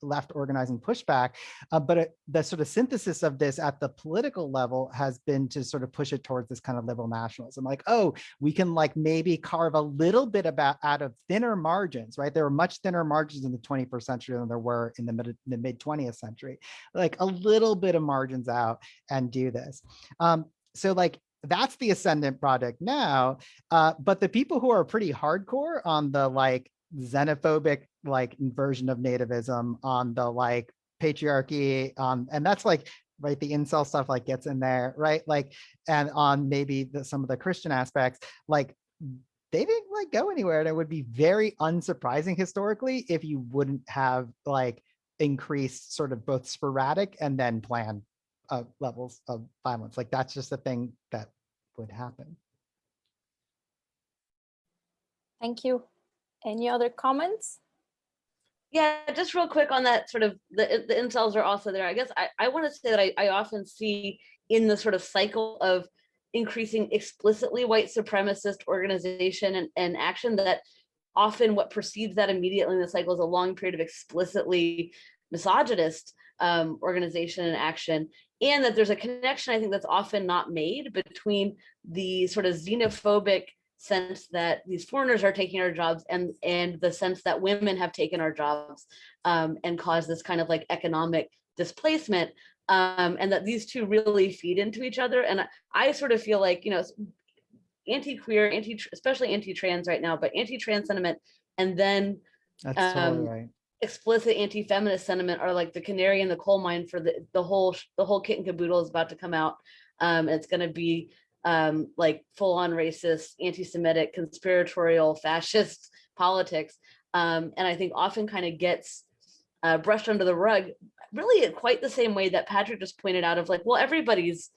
left organizing pushback, but the sort of synthesis of this at the political level has been to sort of push it towards this kind of liberal nationalism. Like, oh, we can like maybe carve a little bit out of thinner margins, right? There were much thinner margins in the 21st century than there were in the mid 20th century. Like a little bit of margins out and do this. So like that's the ascendant project now, but the people who are pretty hardcore on the like xenophobic like version of nativism, on the like patriarchy, and that's like right, the incel stuff like gets in there, right? Like, and on maybe some of the Christian aspects, like they didn't like go anywhere, and it would be very unsurprising historically if you wouldn't have like increased sort of both sporadic and then planned levels of violence. Like that's just a thing that would happen. Thank you. Any other comments? Yeah, just real quick on that sort of the incels are also there. I guess I want to say that I often see in the sort of cycle of increasing explicitly white supremacist organization and action that often what precedes that immediately in the cycle is a long period of explicitly misogynist organization and action, and that there's a connection I think that's often not made between the sort of xenophobic sense that these foreigners are taking our jobs and the sense that women have taken our jobs and caused this kind of like economic displacement, and that these two really feed into each other. And I sort of feel like, you know, anti-queer, especially anti-trans right now, but anti-trans sentiment and then that's totally right, explicit anti-feminist sentiment are like the canary in the coal mine for the whole kit and caboodle is about to come out. It's going to be like full-on racist, anti-Semitic, conspiratorial, fascist politics, and I think often kind of gets brushed under the rug, really in quite the same way that Patrick just pointed out of like, well, everybody's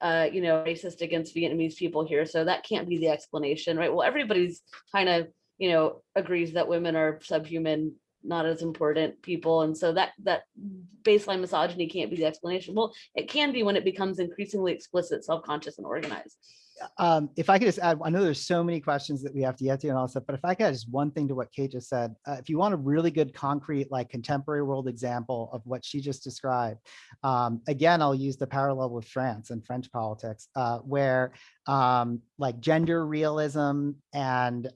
you know, racist against Vietnamese people here, so that can't be the explanation, right? Well, everybody's kind of, you know, agrees that women are subhuman, not as important people, and so that baseline misogyny can't be the explanation. Well, it can be when it becomes increasingly explicit, self-conscious, and organized. If I could just add, I know there's so many questions that we have to get to and all that stuff, but if I could add just one thing to what Kate just said, if you want a really good, concrete, like contemporary world example of what she just described, again, I'll use the parallel with France and French politics, where like gender realism and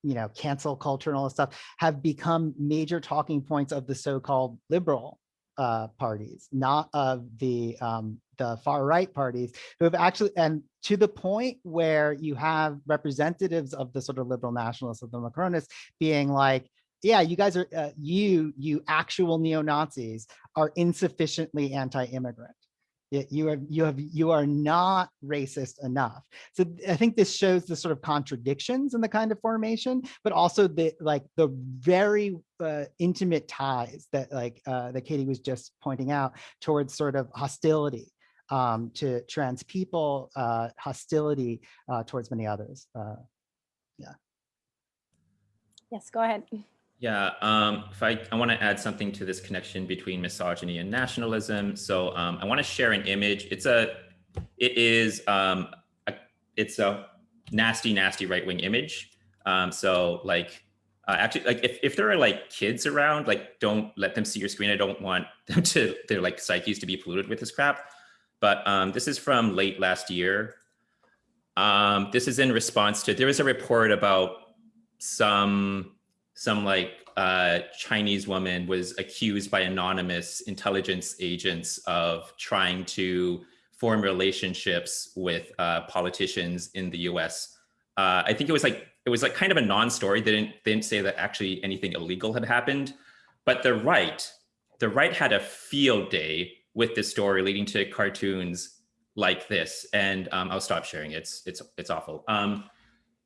you know, cancel culture and all this stuff have become major talking points of the so-called liberal parties, not of the far right parties, who have actually, and to the point where you have representatives of the sort of liberal nationalists, of the Macronists, being like, yeah, you guys are, you actual neo-Nazis are insufficiently anti-immigrant. You are not racist enough. So I think this shows the sort of contradictions in the kind of formation, but also the like the very intimate ties that like that Katie was just pointing out towards sort of hostility to trans people, hostility towards many others. Yeah. Yes, go ahead. Yeah, if I want to add something to this connection between misogyny and nationalism. So I want to share an image. It's a nasty right-wing image. So like, actually, like if there are like kids around, like don't let them see your screen. I don't want them their like psyches to be polluted with this crap. But this is from late last year. This is in response to, there was a report about some like Chinese woman was accused by anonymous intelligence agents of trying to form relationships with politicians in the US. I think it was like kind of a non-story. They didn't say that actually anything illegal had happened, but the right had a field day with this story, leading to cartoons like this. And I'll stop sharing. It's awful.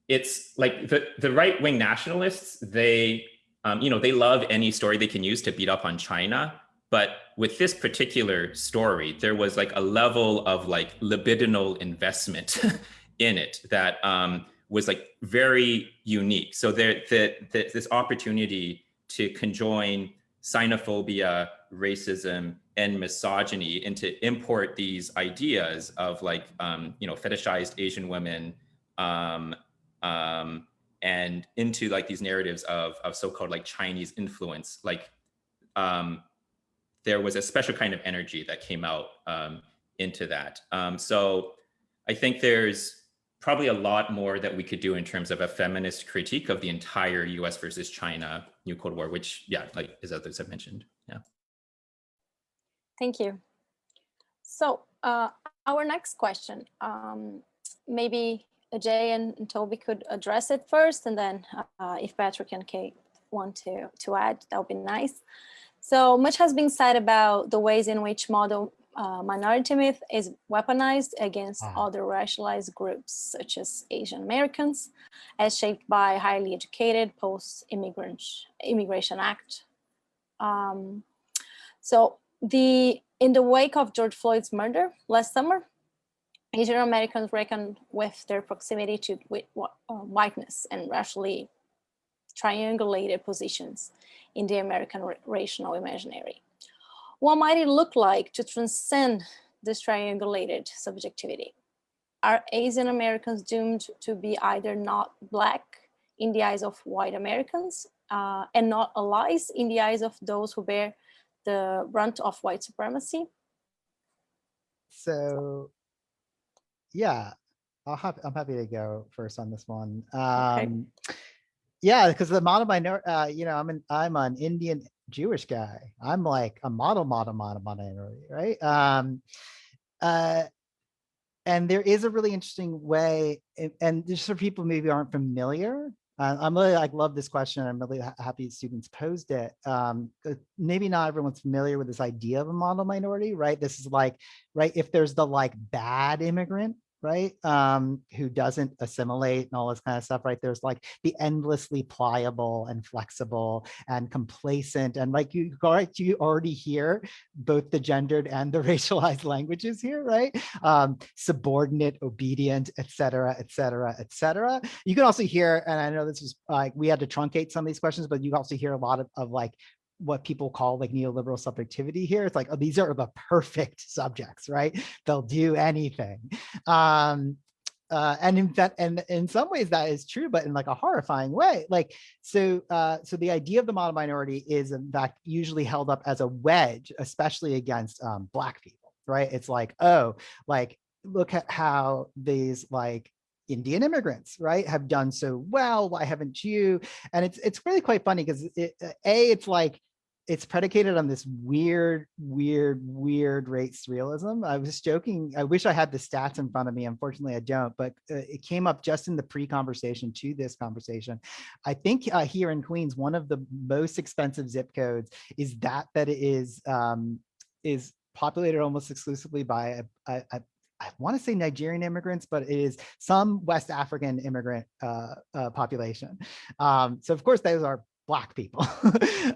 It's like the right-wing nationalists, they they love any story they can use to beat up on China. But with this particular story, there was like a level of like libidinal investment in it that was like very unique. So this opportunity to conjoin xenophobia, racism, and misogyny, and to import these ideas of like fetishized Asian women and into like these narratives of so-called like Chinese influence, like there was a special kind of energy that came out into that. So I think there's probably a lot more that we could do in terms of a feminist critique of the entire US versus China New Cold War, which, yeah, like as others have mentioned. Yeah. Thank you. So our next question, maybe Ajay and Toby could address it first, and then if Patrick and Kate want to add, that would be nice. So much has been said about the ways in which model minority myth is weaponized against other racialized groups, such as Asian Americans, as shaped by highly educated post-immigration act. So in the wake of George Floyd's murder last summer, Asian Americans reckoned with their proximity to whiteness and racially triangulated positions in the American racial imaginary. What might it look like to transcend this triangulated subjectivity? Are Asian Americans doomed to be either not Black in the eyes of white Americans and not allies in the eyes of those who bear the brunt of white supremacy? So, yeah, I'm happy to go first on this one. Okay. Yeah, because the model minority, I'm an Indian Jewish guy. I'm like a model minority, right? And there is a really interesting way, and just for people maybe aren't familiar, I'm really love this question. I'm really happy students posed it. Maybe not everyone's familiar with this idea of a model minority, right? This is like, right, if there's the like bad immigrant, right, who doesn't assimilate and all this kind of stuff, right? There's like the endlessly pliable and flexible and complacent, and like you already hear both the gendered and the racialized languages here, right? Subordinate, obedient, et cetera, et cetera, et cetera. You can also hear, and I know this is like, we had to truncate some of these questions, but you also hear a lot of like what people call like neoliberal subjectivity here. It's like, oh, these are the perfect subjects, right? They'll do anything. And in fact, and in some ways that is true, but in like a horrifying way. Like, so the idea of the model minority is in fact usually held up as a wedge, especially against Black people, right? It's like, oh, like, look at how these like Indian immigrants, right, have done so well. Why haven't you? And it's really quite funny because it's like, it's predicated on this weird race realism. I was joking. I wish I had the stats in front of me. Unfortunately, I don't, but it came up just in the pre-conversation to this conversation. I think here in Queens, one of the most expensive zip codes is that it is populated almost exclusively by I want to say Nigerian immigrants, but it is some West African immigrant population. So of course, those are Black people.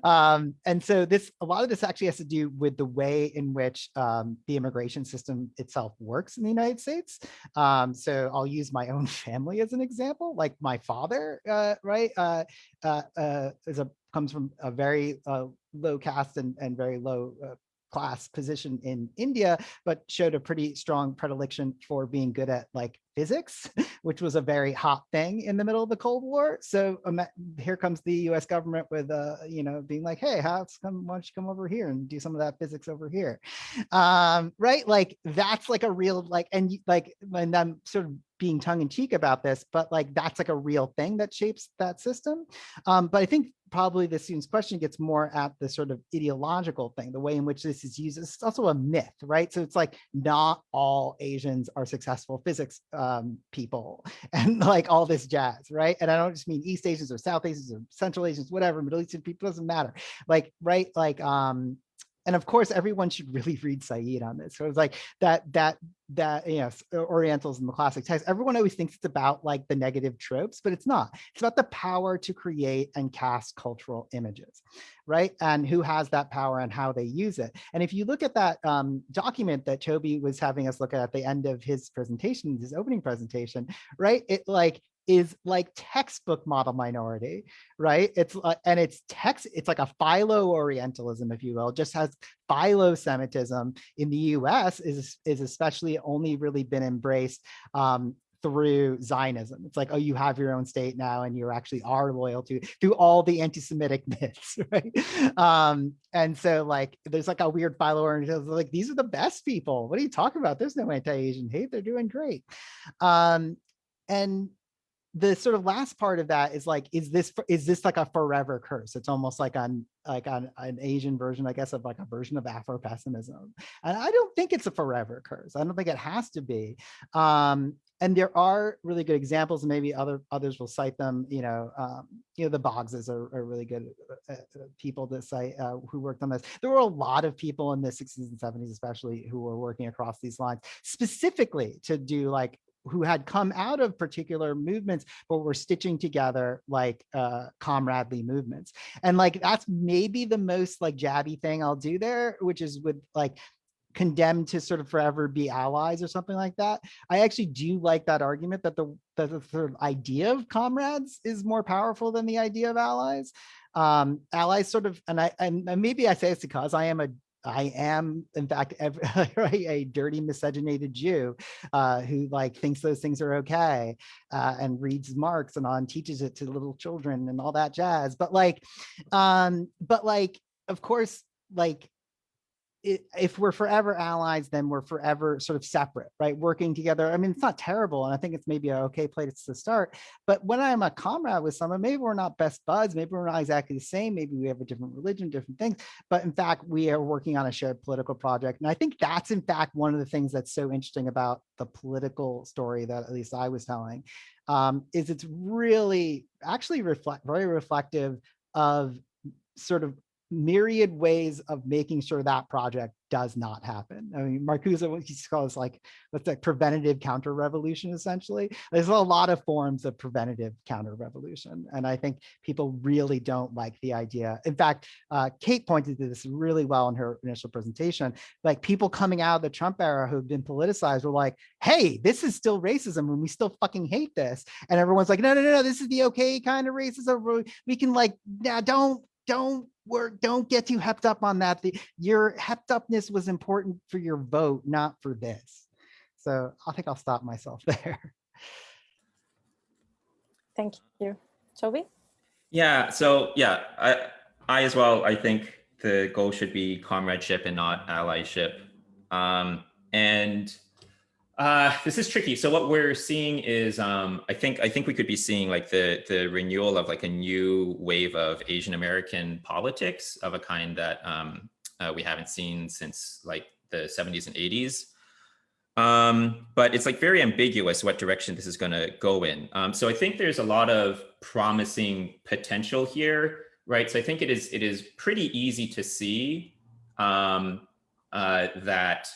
And so a lot of this actually has to do with the way in which the immigration system itself works in the United States. So I'll use my own family as an example. Like my father, right, comes from a very low caste and very low class position in India, but showed a pretty strong predilection for being good at like physics, which was a very hot thing in the middle of the Cold War. So here comes the US government with, being like, hey, why don't you come over here and do some of that physics over here? Right? Like that's like a real, like, and I'm sort of being tongue in cheek about this, but like, that's like a real thing that shapes that system. But I think probably the student's question gets more at the sort of ideological thing, the way in which this is used. It's also a myth, right? So it's like not all Asians are successful physics people and like all this jazz, right? And I don't just mean East Asians or South Asians or Central Asians, whatever, Middle Eastern people, doesn't matter. Like, right, like, and of course, everyone should really read Said on this. So it's like that, you know, Orientals in the classic text, everyone always thinks it's about like the negative tropes, but it's not. It's about the power to create and cast cultural images, right? And who has that power and how they use it. And if you look at that document that Toby was having us look at the end of his presentation, his opening presentation, right? It like is like textbook model minority, right? It's and it's like a philo-Orientalism, if you will, just has philo-Semitism in the US is especially only really been embraced through Zionism. It's like, oh, you have your own state now and you actually are loyal to through all the anti-Semitic myths, right? And so like, there's like a weird philo-Orientalism, like, these are the best people. What are you talking about? There's no anti-Asian hate. They're doing great. And the sort of last part of that is like, is this like a forever curse? It's almost like an Asian version, I guess, of like a version of Afro-pessimism. And I don't think it's a forever curse. I don't think it has to be. And there are really good examples, and maybe others will cite them. You know, the Boggses are really good people to cite who worked on this. There were a lot of people in the 60s and 70s, especially, who were working across these lines specifically to do like, who had come out of particular movements, but were stitching together like comradely movements. And like, that's maybe the most like jabby thing I'll do there, which is with like condemned to sort of forever be allies or something like that. I actually do like that argument that the sort of idea of comrades is more powerful than the idea of allies. Allies sort of, and maybe I say it's because I am, in fact, a dirty, miscegenated Jew who like thinks those things are okay and reads Marx and teaches it to little children and all that jazz. But like, of course, like, if we're forever allies, then we're forever sort of separate, right? Working together. I mean, it's not terrible. And I think it's maybe an okay place to start. But when I'm a comrade with someone, maybe we're not best buds. Maybe we're not exactly the same. Maybe we have a different religion, different things. But in fact, we are working on a shared political project. And I think that's, in fact, one of the things that's so interesting about the political story that at least I was telling, is it's really actually very reflective of sort of myriad ways of making sure that project does not happen. I mean, Marcuse, what he calls like, what's that, preventative counter-revolution, essentially. There's a lot of forms of preventative counter-revolution. And I think people really don't like the idea. In fact, Kate pointed to this really well in her initial presentation. Like, people coming out of the Trump era who've been politicized were like, hey, this is still racism and we still fucking hate this. And everyone's like, no, this is the okay kind of racism. We can like, nah, don't get too hepped up on that. Your hepped upness was important for your vote, not for this. So I think I'll stop myself there. Thank you. Toby? Yeah, so yeah, I as well, I think the goal should be comradeship and not allyship. This is tricky. So what we're seeing is, I think we could be seeing like the renewal of like a new wave of Asian American politics of a kind that we haven't seen since like the 70s and 80s. But it's like very ambiguous what direction this is going to go in. So I think there's a lot of promising potential here, right? So I think it is pretty easy to see that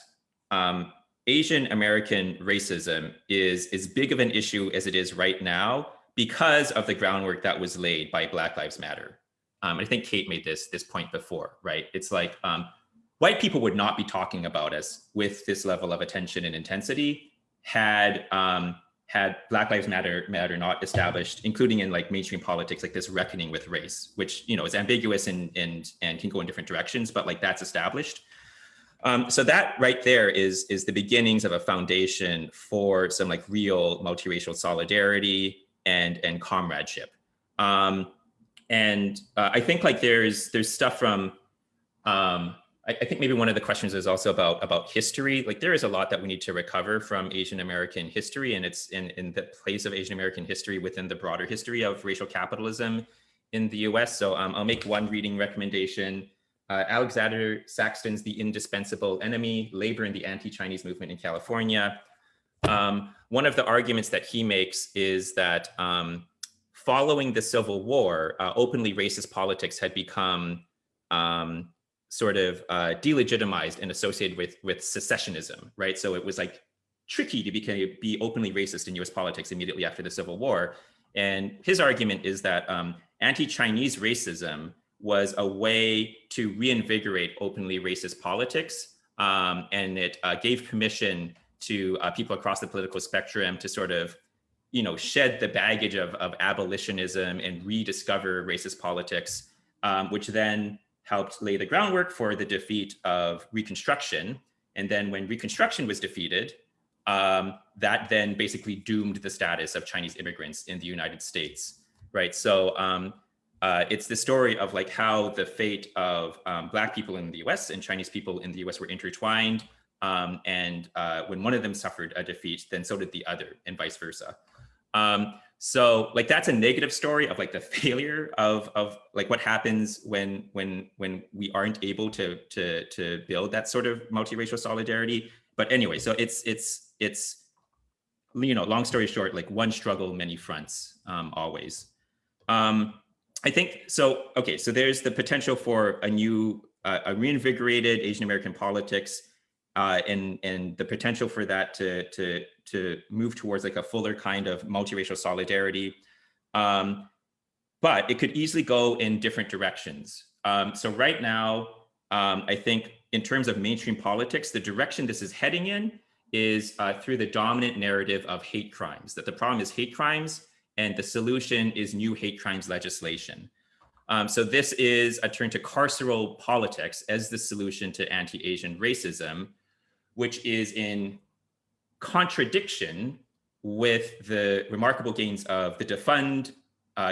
Asian American racism is as big of an issue as it is right now because of the groundwork that was laid by Black Lives Matter. I think Kate made this point before, right? It's like white people would not be talking about us with this level of attention and intensity had Black Lives Matter not established, including in like mainstream politics, like this reckoning with race, which, you know, is ambiguous and can go in different directions, but like that's established. So that right there is the beginnings of a foundation for some like real multiracial solidarity and comradeship. I think like there's stuff from, I think maybe one of the questions is also about history. Like there is a lot that we need to recover from Asian American history, and it's in the place of Asian American history within the broader history of racial capitalism in the US. So I'll make one reading recommendation. Alexander Saxton's The Indispensable Enemy, Labor in the Anti-Chinese Movement in California. One of the arguments that he makes is that following the Civil War, openly racist politics had become sort of delegitimized and associated with secessionism, right? So it was like tricky to be openly racist in US politics immediately after the Civil War. And his argument is that anti-Chinese racism was a way to reinvigorate openly racist politics. And it gave permission to people across the political spectrum to sort of, shed the baggage of abolitionism and rediscover racist politics, which then helped lay the groundwork for the defeat of Reconstruction. And then when Reconstruction was defeated, that then basically doomed the status of Chinese immigrants in the United States, right? So it's the story of like how the fate of Black people in the US and Chinese people in the US were intertwined. And when one of them suffered a defeat, then so did the other, and vice versa. So like that's a negative story of like the failure of like what happens when we aren't able to build that sort of multiracial solidarity. But anyway, so it's long story short, like one struggle, many fronts, always. I think so. Okay, so there's the potential for a reinvigorated Asian American politics, and the potential for that to move towards like a fuller kind of multiracial solidarity. But it could easily go in different directions. So right now, I think in terms of mainstream politics, the direction this is heading in is through the dominant narrative of hate crimes, that the problem is hate crimes and the solution is new hate crimes legislation. So this is a turn to carceral politics as the solution to anti-Asian racism, which is in contradiction with the remarkable gains of the defund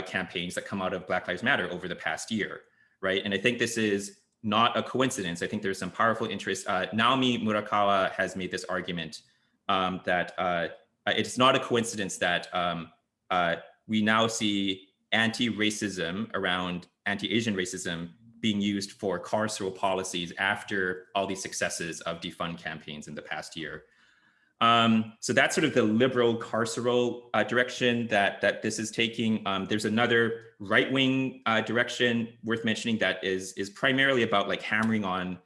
campaigns that come out of Black Lives Matter over the past year, right? And I think this is not a coincidence. I think there's some powerful interest. Naomi Murakawa has made this argument that it's not a coincidence that we now see anti-racism around anti-Asian racism being used for carceral policies after all these successes of defund campaigns in the past year. So that's sort of the liberal carceral direction that this is taking. There's another right-wing direction worth mentioning that is primarily about like hammering on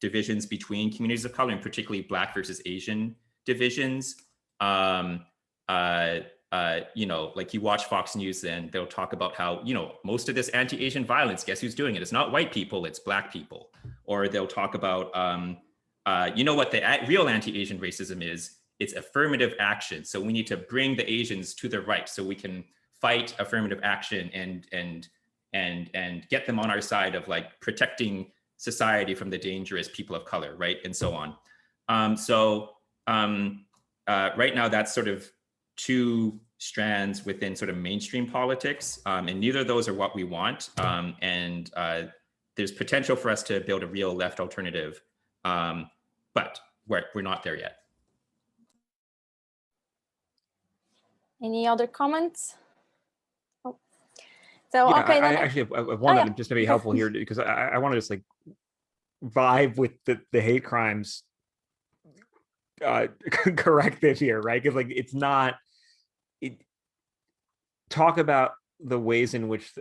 divisions between communities of color, and particularly Black versus Asian divisions. Like you watch Fox News and they'll talk about how, most of this anti-Asian violence, guess who's doing it? It's not white people, it's Black people. Or they'll talk about, what the real anti-Asian racism is? It's affirmative action. So we need to bring the Asians to the right so we can fight affirmative action and get them on our side of like protecting society from the dangerous people of color, right? And so on. Right now that's sort of two strands within sort of mainstream politics, and neither of those are what we want. There's potential for us to build a real left alternative, but we're not there yet. Any other comments? Oh. So Yeah, okay, I actually have one that just to be helpful here, because I want to just like vibe with the hate crimes corrective here, right? Because like it's not. Talk about the ways in which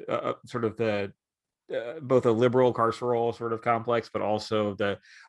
sort of the both a liberal carceral sort of complex, but also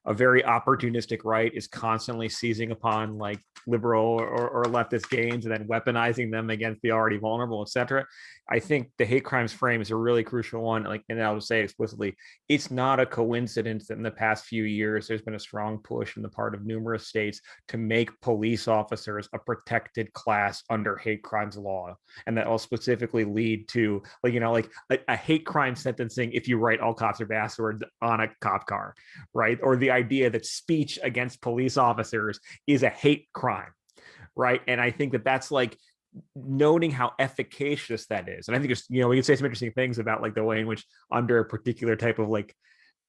a very opportunistic right is constantly seizing upon like liberal or leftist gains and then weaponizing them against the already vulnerable, etc. I think the hate crimes frame is a really crucial one. Like, and I'll just say it explicitly, it's not a coincidence that in the past few years, there's been a strong push on the part of numerous states to make police officers a protected class under hate crimes law. And that will specifically lead to like, a hate crime sentencing if you write all cops are bastards on a cop car, right? Or the idea that speech against police officers is a hate crime, right? And I think that that's like noting how efficacious that is. And I think there's, we can say some interesting things about like the way in which under a particular type of like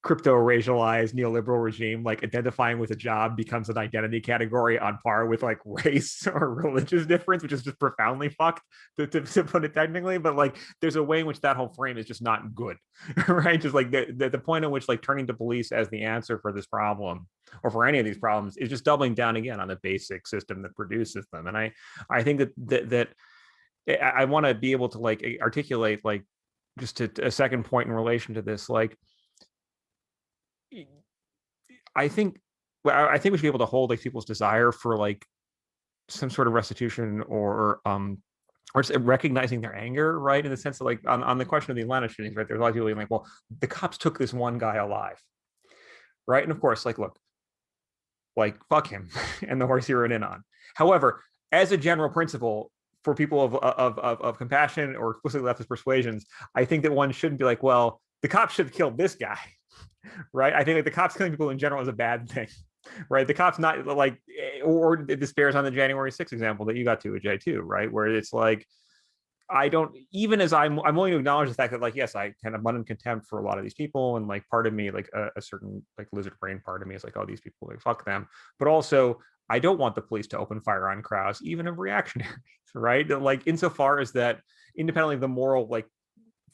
crypto racialized neoliberal regime, like identifying with a job becomes an identity category on par with like race or religious difference, which is just profoundly fucked to put it technically. But like there's a way in which that whole frame is just not good, right? Just like the point at which like turning to police as the answer for this problem or for any of these problems is just doubling down again on the basic system that produces them. And I think that I want to be able to like articulate like just a second point in relation to this, like I think we should be able to hold like people's desire for like some sort of restitution or just recognizing their anger, right? In the sense of like on the question of the Atlanta shootings, right? There's a lot of people being like, well, the cops took this one guy alive, right? And of course, like, look, like fuck him and the horse he rode in on. However, as a general principle, for people of compassion or explicitly leftist persuasions, I think that one shouldn't be like, well, the cops should have killed this guy, right? I think like the cops killing people in general is a bad thing, right? The cops not like, or this bears on the January 6th example that you got to, Ajay, too, right? Where it's like, I don't, even as I'm willing to acknowledge the fact that like, yes, I kind of abundant contempt for a lot of these people. And like part of me, like a certain like lizard brain part of me is like, oh, these people, like fuck them. But also I don't want the police to open fire on crowds, even of reactionaries, right? Like insofar as that independently of the moral like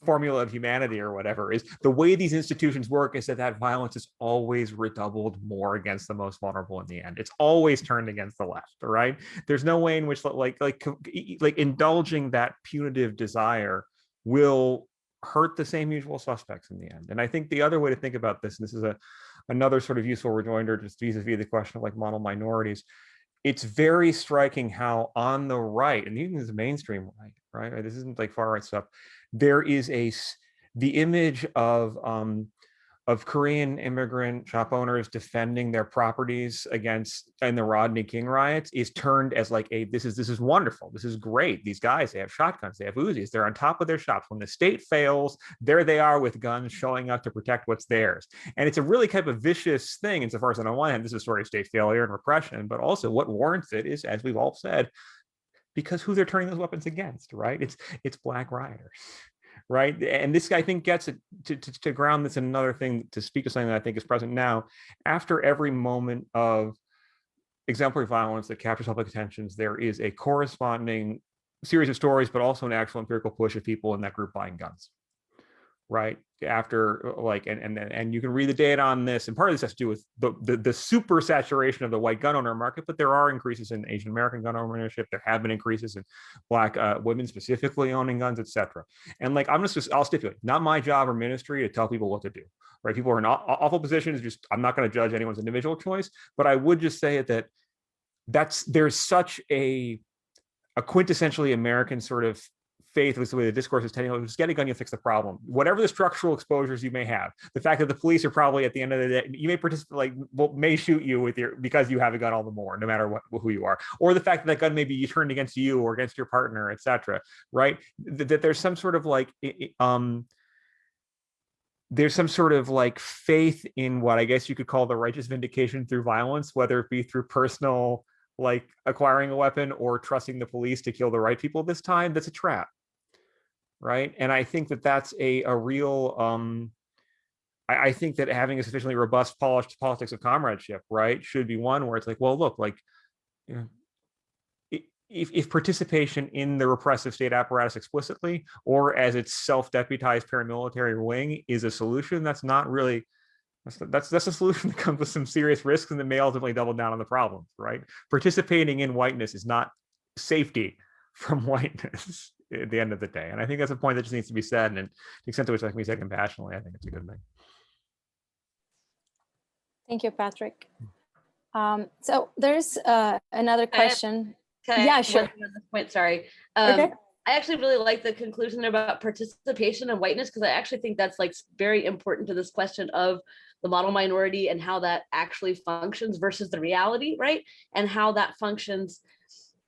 formula of humanity or whatever, is the way these institutions work is that violence is always redoubled more against the most vulnerable in the end. It's always turned against the left, right? There's no way in which like indulging that punitive desire will hurt the same usual suspects in the end. And I think the other way to think about this, and this is another sort of useful rejoinder just vis-a-vis the question of like model minorities, it's very striking how on the right, and even the mainstream right? This isn't like far right stuff. There is the image of Korean immigrant shop owners defending their properties against in the Rodney King riots is turned as like this is wonderful. This is great. These guys, they have shotguns, they have Uzis, they're on top of their shops. When the state fails, there they are with guns showing up to protect what's theirs. And it's a really kind of a vicious thing insofar as on the one hand, this is a story of state failure and repression, but also what warrants it is, as we've all said, because who they're turning those weapons against, right? It's black rioters, right? And this, I think, gets it to ground this in another thing, to speak to something that I think is present now. After every moment of exemplary violence that captures public attentions, there is a corresponding series of stories, but also an actual empirical push of people in that group buying guns, right? After like, and you can read the data on this, and part of this has to do with the super saturation of the white gun owner market, but there are increases in Asian American gun ownership. There have been increases in black women specifically owning guns, etc. And like, I'll stipulate, not my job or ministry to tell people what to do, right? People are in awful positions. Just, I'm not going to judge anyone's individual choice, but I would just say that there's such a quintessentially American sort of faith, was the way the discourse is telling you, just get a gun, you fix the problem. Whatever the structural exposures you may have, the fact that the police are probably at the end of the day, you may participate, may shoot you because you have a gun all the more, no matter who you are, or the fact that gun may be turned against you or against your partner, etc. Right? That there's some sort of like there's some sort of like faith in what I guess you could call the righteous vindication through violence, whether it be through personal like acquiring a weapon or trusting the police to kill the right people this time. That's a trap. Right. And I think that that's a real, I think that having a sufficiently robust, polished politics of comradeship, right, should be one where it's like, well, look, like, you know, if participation in the repressive state apparatus explicitly or as its self-deputized paramilitary wing is a solution, that's not really, that's a solution that comes with some serious risks and that may ultimately double down on the problems, right? Participating in whiteness is not safety from whiteness at the end of the day. And I think that's a point that just needs to be said. And the extent to which that can be said compassionately, I think it's a good thing. Thank you, Patrick. So there's another question. Yeah, sure. On this point, sorry. Okay. I actually really like the conclusion about participation and whiteness, because I actually think that's like very important to this question of the model minority and how that actually functions versus the reality, right? And how that functions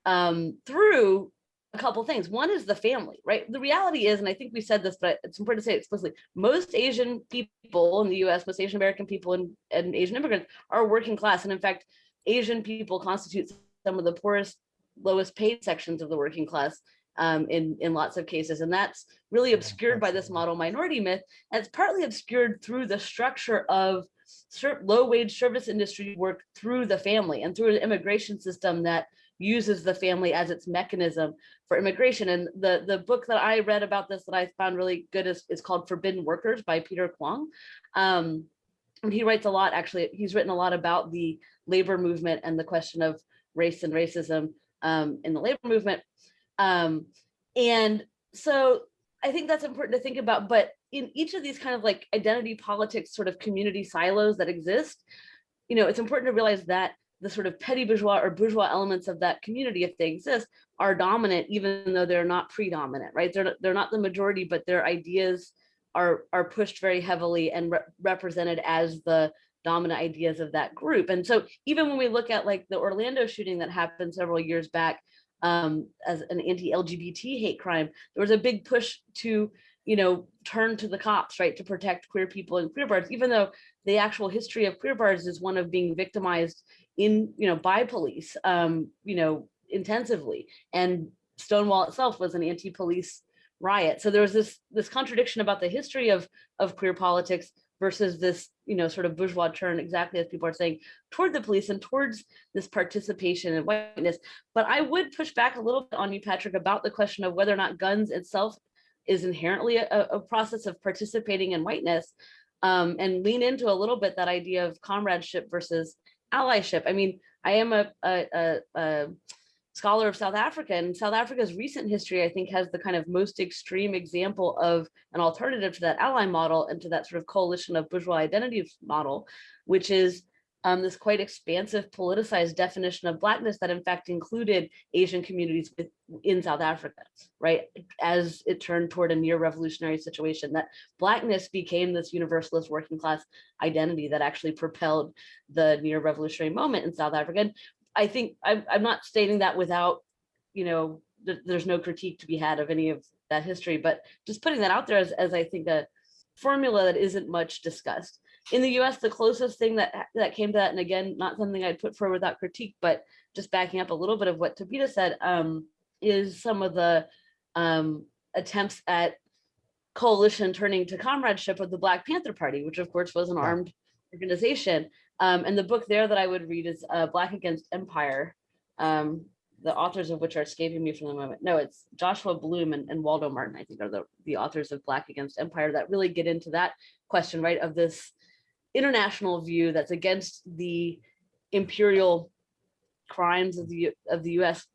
through a couple things. One is the family, right? The reality is, and I think we said this, but it's important to say it explicitly, most Asian people in the US, most Asian American people and Asian immigrants are working class. And in fact, Asian people constitute some of the poorest, lowest paid sections of the working class in lots of cases. And that's really obscured by this model minority myth. And it's partly obscured through the structure of low-wage service industry work through the family and through an immigration system that uses the family as its mechanism for immigration. And the book that I read about this that I found really good is called Forbidden Workers by Peter Kwong. And he writes a lot, actually, he's written a lot about the labor movement and the question of race and racism in the labor movement. And so I think that's important to think about, but in each of these kind of like identity politics sort of community silos that exist, it's important to realize that the sort of petty bourgeois or bourgeois elements of that community, if they exist, are dominant, even though they're not predominant, right? They're not the majority, but their ideas are pushed very heavily and represented as the dominant ideas of that group. And so even when we look at like the Orlando shooting that happened several years back as an anti-LGBT hate crime, there was a big push to turn to the cops, right, to protect queer people in queer bars, even though the actual history of queer bars is one of being victimized by police, intensively. And Stonewall itself was an anti-police riot. So there was this contradiction about the history of queer politics versus this, sort of bourgeois turn, exactly as people are saying, toward the police and towards this participation and whiteness. But I would push back a little bit on you, Patrick, about the question of whether or not guns itself is inherently a process of participating in whiteness, and lean into a little bit that idea of comradeship versus allyship. I mean, I am a scholar of South Africa, and South Africa's recent history, I think, has the kind of most extreme example of an alternative to that ally model and to that sort of coalition of bourgeois identities model, which is this quite expansive politicized definition of Blackness that in fact included Asian communities in South Africa, right? As it turned toward a near revolutionary situation, that Blackness became this universalist working class identity that actually propelled the near revolutionary moment in South Africa. And I think I'm not stating that without, there's no critique to be had of any of that history, but just putting that out there as I think a formula that isn't much discussed. In the US, the closest thing that came to that, and again, not something I'd put forward without critique, but just backing up a little bit of what Tobita said, is some of the attempts at coalition turning to comradeship with the Black Panther Party, which of course was an armed organization. And the book there that I would read is Black Against Empire, the authors of which are escaping me from the moment. No, it's Joshua Bloom and Waldo Martin, I think, are the authors of Black Against Empire, that really get into that question, right, of this international view that's against the imperial crimes of the US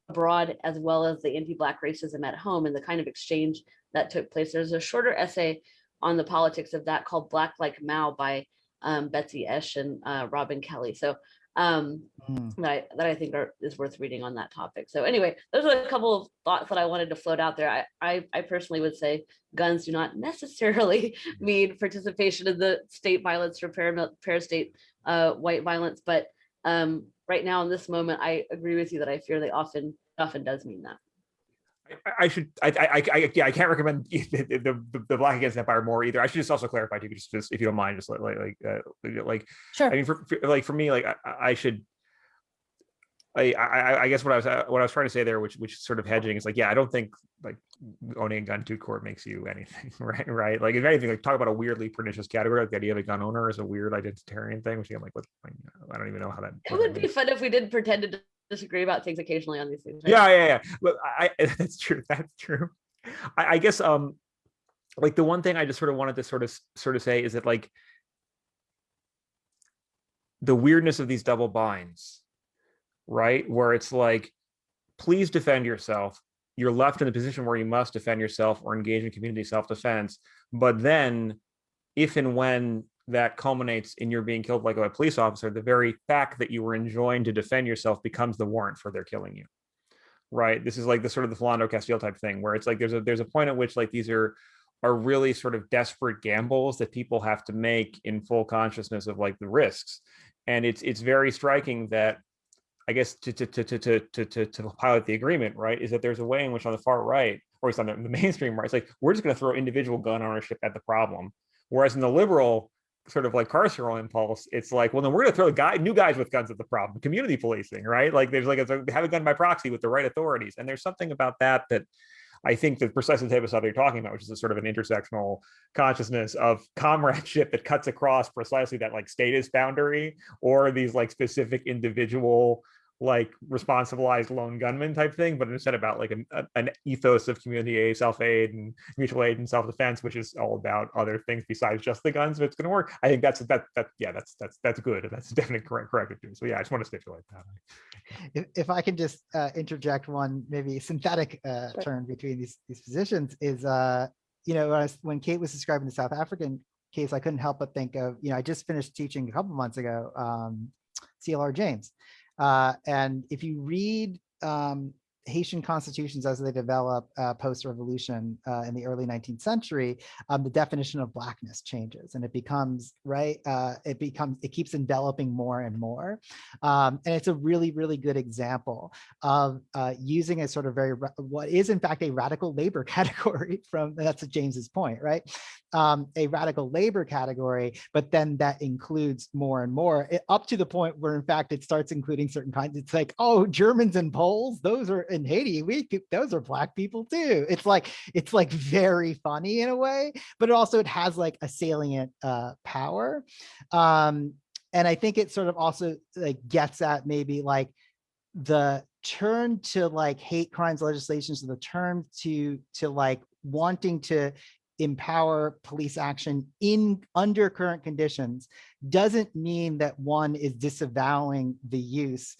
abroad, as well as the anti-Black racism at home and the kind of exchange that took place. There's a shorter essay on the politics of that called Black Like Mao by Betsy Esch and Robin Kelly. So that I think is worth reading on that topic. So anyway, those are a couple of thoughts that I wanted to float out there. I personally would say guns do not necessarily mean participation in the state violence or parastate white violence, but right now in this moment, I agree with you that I fear they often does mean that. I can't recommend the Black Against Empire more either. I should just also clarify too, just if you don't mind, just like sure. I mean, for me, like I guess what I was trying to say there, which sort of hedging is like, yeah, I don't think like owning a gun to court makes you anything, right? Like if anything, like talk about a weirdly pernicious category, like the idea of a gun owner is a weird identitarian thing, which I'm like, I don't even know how that. It would be fun if we didn't pretend to disagree about things occasionally on these things. Right? Yeah. But that's true. I guess like the one thing I just sort of wanted to sort of say is that like the weirdness of these double binds, right? Where it's like, please defend yourself. You're left in the position where you must defend yourself or engage in community self-defense. But then if and when that culminates in your being killed like a police officer, the very fact that you were enjoined to defend yourself becomes the warrant for their killing you, right? This is like the sort of the Philando Castile type thing, where it's like there's a point at which like these are really sort of desperate gambles that people have to make in full consciousness of like the risks. And it's very striking that, I guess, to pilot the agreement, right, is that there's a way in which on the far right, or it's on the mainstream right, it's like we're just going to throw individual gun ownership at the problem, whereas in the liberal sort of like carceral impulse, it's like, well, then we're going to throw new guys with guns at the problem. Community policing, right? Like there's like have a gun by proxy with the right authorities, and there's something about that I think that precisely the type of stuff you're talking about, which is a sort of an intersectional consciousness of comradeship that cuts across precisely that like status boundary or these like specific individual like responsibilized lone gunman type thing, but instead about like an ethos of community aid, self-aid and mutual aid and self-defense, which is all about other things besides just the guns. If it's going to work, I think that's good. That's definitely correct too. So yeah, I just want to stipulate that. If I can just interject one maybe synthetic term between these positions is, when Kate was describing the South African case, I couldn't help but think of, I just finished teaching a couple months ago, CLR James. And if you read Haitian constitutions as they develop post-revolution in the early 19th century, the definition of Blackness changes, and it becomes, it keeps enveloping more and more. And it's a really, really good example of using a sort of what is in fact a radical labor category that's James's point, right? A radical labor category, but then that includes more and more, up to the point where in fact it starts including certain kinds. It's like, oh, Germans and Poles, those are in Haiti, those are Black people too. It's like very funny in a way, but it has like a salient power. And I think it sort of also like gets at maybe like the turn to like hate crimes legislation, so the turn to like wanting to empower police action under current conditions doesn't mean that one is disavowing the use,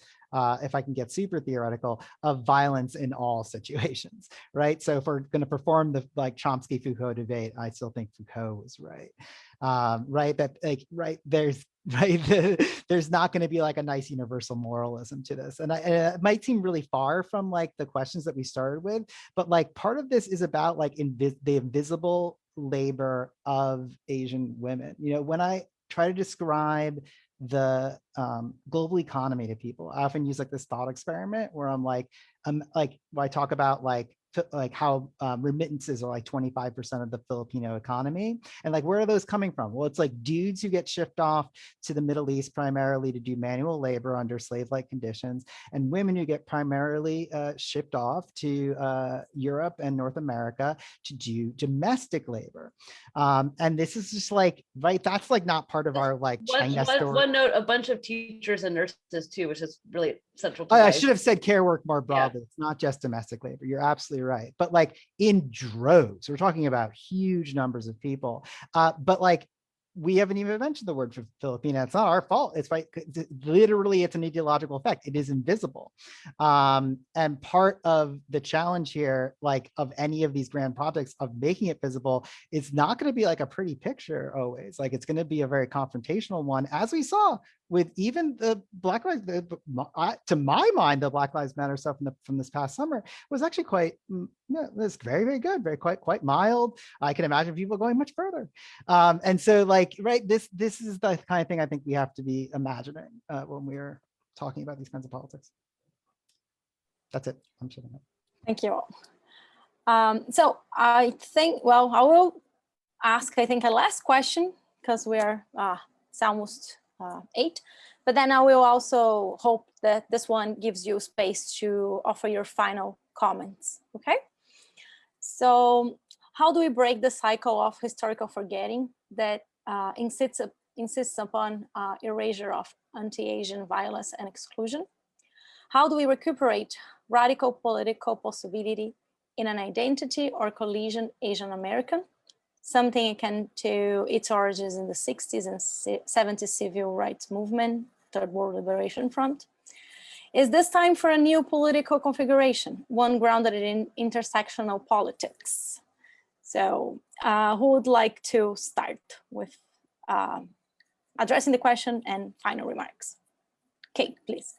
if I can get super theoretical, of violence in all situations, right? So if we're going to perform the like Chomsky-Foucault debate, I still think Foucault was right. There's not going to be like a nice universal moralism to this, and it might seem really far from like the questions that we started with, but like part of this is about like the invisible labor of Asian women. When I try to describe the global economy to people, I often use like this thought experiment where I talk about like how remittances are like 25% of the Filipino economy. And like, where are those coming from? Well, it's like dudes who get shipped off to the Middle East primarily to do manual labor under slave-like conditions, and women who get primarily shipped off to Europe and North America to do domestic labor. And this is just like, right, that's like not part of our like China story. One note, a bunch of teachers and nurses too, which is really central to I should have said care work more broadly. Yeah. It's not just domestic labor. You're absolutely right. But like in droves, we're talking about huge numbers of people. But like, we haven't even mentioned the word for Filipina. It's not our fault. It's right. Literally, it's an ideological effect. It is invisible. And part of the challenge here, like of any of these grand projects of making it visible, it's not going to be like a pretty picture always. Like it's going to be a very confrontational one, as we saw with even the Black Lives, to my mind, the Black Lives Matter stuff from this past summer was actually quite, it's very, very good, quite mild. I can imagine people going much further. And so like, right, this is the kind of thing I think we have to be imagining when we're talking about these kinds of politics. That's it. I'm shutting up. Thank you all. So I think, well, I will ask, I think, a last question because it's almost 8, but then I will also hope that this one gives you space to offer your final comments, okay? So how do we break the cycle of historical forgetting that insists upon erasure of anti-Asian violence and exclusion? How do we recuperate radical political possibility in an identity or collision Asian American? Something akin to its origins in the 60s and 70s civil rights movement, Third World Liberation Front. Is this time for a new political configuration, one grounded in intersectional politics? So who would like to start with addressing the question and final remarks? Kate, please.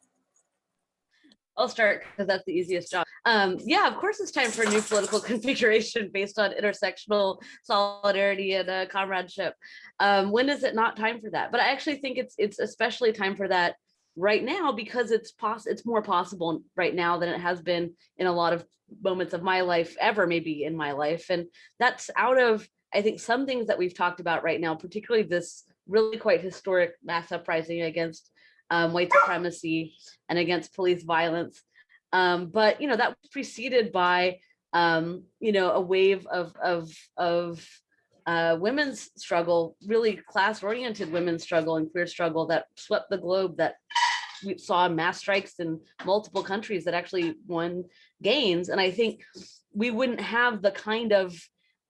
I'll start because that's the easiest job. Yeah, of course it's time for a new political configuration based on intersectional solidarity and comradeship. When is it not time for that? But I actually think it's especially time for that right now because it's more possible right now than it has been in a lot of moments of my life ever, maybe in my life. And that's out of, I think, some things that we've talked about right now, particularly this really quite historic mass uprising against white supremacy and against police violence. But that was preceded by a wave of women's struggle, really class-oriented women's struggle and queer struggle that swept the globe, that we saw mass strikes in multiple countries that actually won gains. And I think we wouldn't have the kind of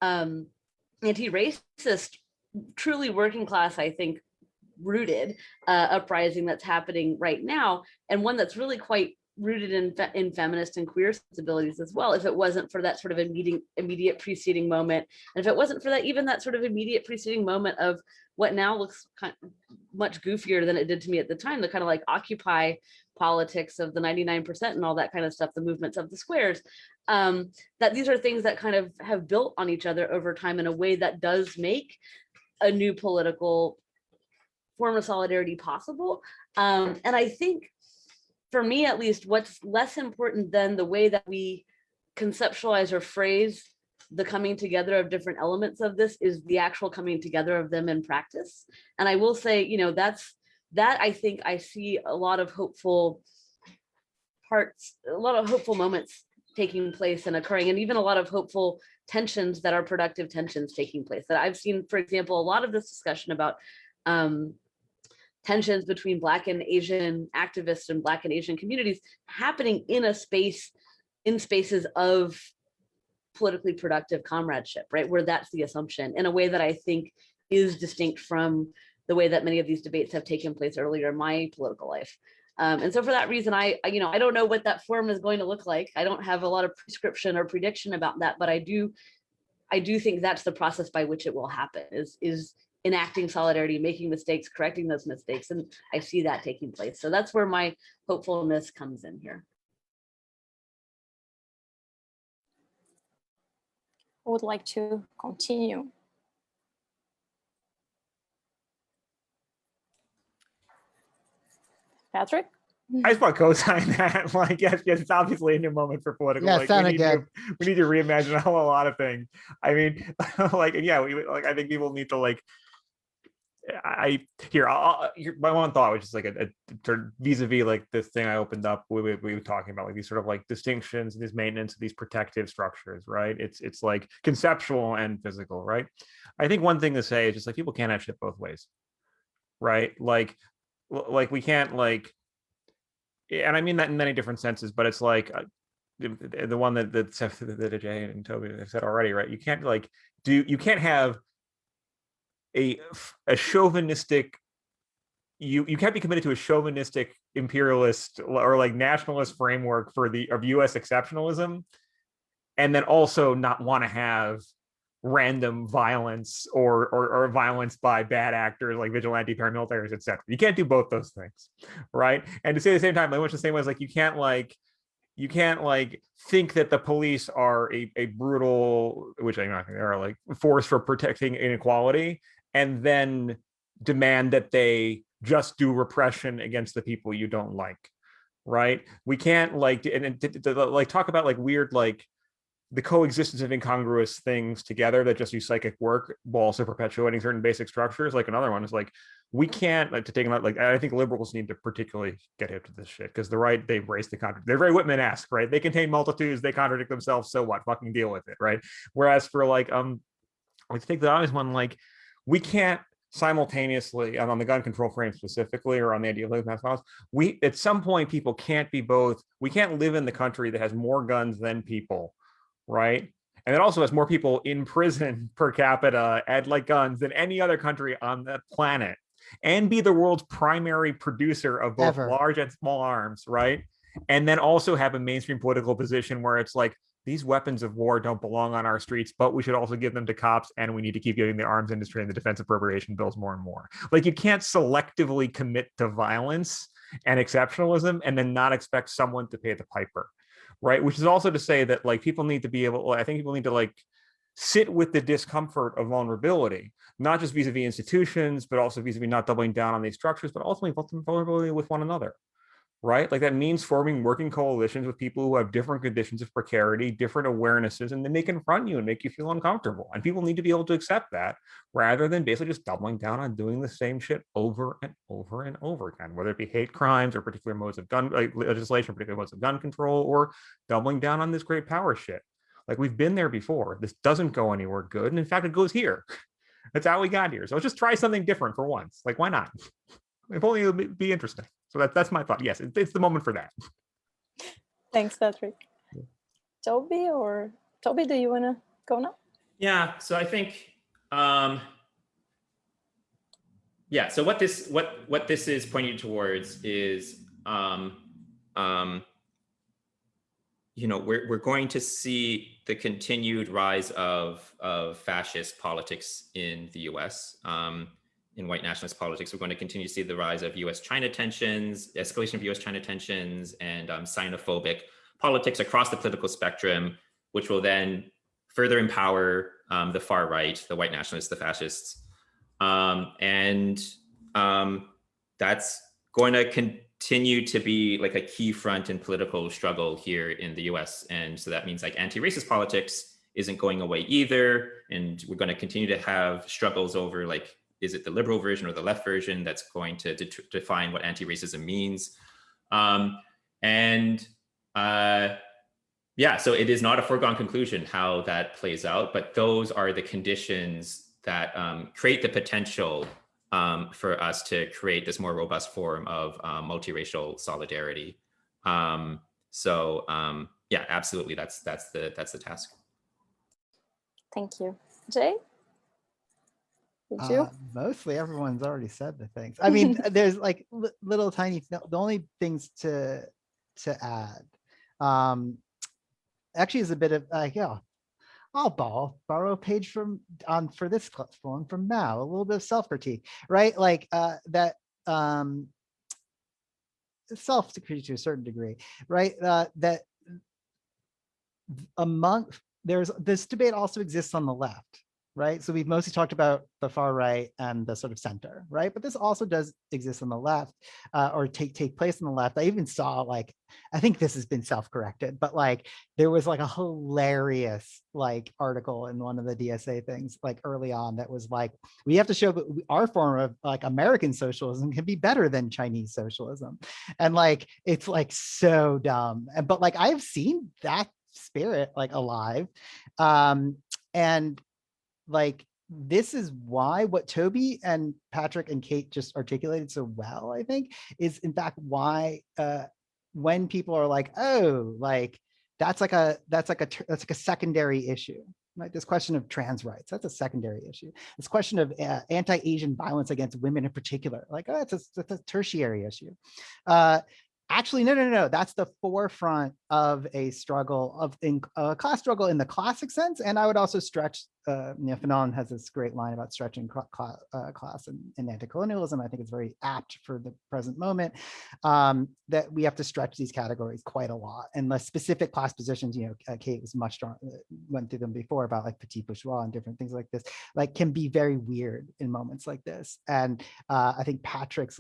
anti-racist, truly working class, I think, rooted uprising that's happening right now, and one that's really quite rooted in feminist and queer sensibilities as well, if it wasn't for that sort of immediate preceding moment, and if it wasn't for that, even that sort of immediate preceding moment of what now looks much goofier than it did to me at the time, the kind of like Occupy politics of the 99% and all that kind of stuff, the movements of the squares, that these are things that kind of have built on each other over time in a way that does make a new political form of solidarity possible. And I think, for me at least, what's less important than the way that we conceptualize or phrase the coming together of different elements of this is the actual coming together of them in practice. And I will say, that I think I see a lot of hopeful parts, a lot of hopeful moments taking place and occurring, and even a lot of hopeful tensions that are productive tensions taking place. That I've seen, for example, a lot of this discussion about tensions between Black and Asian activists and Black and Asian communities happening in spaces of politically productive comradeship, right? Where that's the assumption, in a way that I think is distinct from the way that many of these debates have taken place earlier in my political life. And so for that reason, I don't know what that form is going to look like. I don't have a lot of prescription or prediction about that, but I do think that's the process by which it will happen, is enacting solidarity, making mistakes, correcting those mistakes. And I see that taking place. So that's where my hopefulness comes in here. I would like to continue. Patrick? I just want to co-sign that. Like, yes, it's obviously a new moment for political. Yeah, like, sounded good. We need to reimagine a lot of things. I mean, like, yeah, I think people need to like. My one thought was just like a vis-a-vis like this thing I opened up. We were talking about like these sort of like distinctions, these maintenance of these protective structures, right? It's like conceptual and physical, right? I think one thing to say is just like people can't have shit both ways, right? Like we can't like, and I mean that in many different senses, but it's like the one that Ajay and Toby have said already, right? You can't have a chauvinistic, you can't be committed to a chauvinistic imperialist or like nationalist framework of US exceptionalism and then also not want to have random violence or violence by bad actors like vigilante paramilitaries, etc. You can't do both those things, right? And to say at the same time, like much the same way as like you can't think that the police are a brutal, which I think they are, like force for protecting inequality, and then demand that they just do repression against the people you don't like, right? We can't like talk about like weird like the coexistence of incongruous things together that just do psychic work while also perpetuating certain basic structures. Like another one is like we can't like to take like I think liberals need to particularly get hip to this shit because the right, they embrace the contradict. They're very Whitman-esque, right? They contain multitudes, they contradict themselves, so what? Fucking deal with it, right? Whereas for like let's take the obvious one, like we can't simultaneously on the gun control frame specifically or on the idea of mass violence, we at some point people can't be both. We can't live in the country that has more guns than people, right? And it also has more people in prison per capita and like guns than any other country on the planet, and be the world's primary producer of both large and small arms, right? And then also have a mainstream political position where it's like, these weapons of war don't belong on our streets, but we should also give them to cops, and we need to keep giving the arms industry and the defense appropriation bills more and more. Like you can't selectively commit to violence and exceptionalism and then not expect someone to pay the piper, right? Which is also to say that like people need to be able, I think people need to like sit with the discomfort of vulnerability, not just vis-a-vis institutions, but also vis-a-vis not doubling down on these structures, but ultimately vulnerability with one another, right? Like that means forming working coalitions with people who have different conditions of precarity, different awarenesses, and then they confront you and make you feel uncomfortable. And people need to be able to accept that rather than basically just doubling down on doing the same shit over and over and over again, whether it be hate crimes or particular modes of gun legislation, particular modes of gun control, or doubling down on this great power shit. Like we've been there before. This doesn't go anywhere good. And in fact, it goes here. That's how we got here. So let's just try something different for once. Like, why not? If only it would be interesting. So that's my thought. Yes, it's the moment for that. Thanks, Patrick. Toby, do you want to go now? Yeah, so I think, yeah, so what this is pointing towards is, you know, we're going to see the continued rise of fascist politics in the US. In white nationalist politics, we're going to continue to see the rise of US-China tensions, escalation of US-China tensions, and xenophobic politics across the political spectrum, which will then further empower the far right, the white nationalists, the fascists. That's going to continue to be like a key front in political struggle here in the US. And so that means like anti-racist politics isn't going away either. And we're going to continue to have struggles over like, is it the liberal version or the left version that's going to define what anti-racism means? Yeah, so it is not a foregone conclusion how that plays out, but those are the conditions that create the potential for us to create this more robust form of multiracial solidarity. Yeah, absolutely, that's the task. Thank you. Jay? Did you? Mostly everyone's already said the things. I mean, there's like little tiny, the only things to add actually is a bit of yeah, I'll borrow a page from for this one from Mao, a little bit of self-critique, right? Like that self-critique to a certain degree, right? That among there's this debate also exists on the left, right? So we've mostly talked about the far right and the sort of center, right? But this also does exist on the left, or take place on the left. I even saw like, I think this has been self-corrected, but like there was like a hilarious like article in one of the DSA things like early on that was like, we have to show that our form of like American socialism can be better than Chinese socialism. And like, it's like so dumb. But like, I've seen that spirit like alive. And like, this is why what Toby and Patrick and Kate just articulated so well, I think, is in fact why when people are like, oh, like that's like a secondary issue, right? This question of trans rights, that's a secondary issue. This question of anti-Asian violence against women in particular, like, oh, that's a tertiary issue. Actually, no. That's the forefront of a struggle of a class struggle in the classic sense. And I would also stretch, Fanon has this great line about stretching class and anti-colonialism. I think it's very apt for the present moment, that we have to stretch these categories quite a lot. And the specific class positions, Kate was much stronger, went through them before about like petit bourgeois and different things like this, like can be very weird in moments like this. And I think Patrick's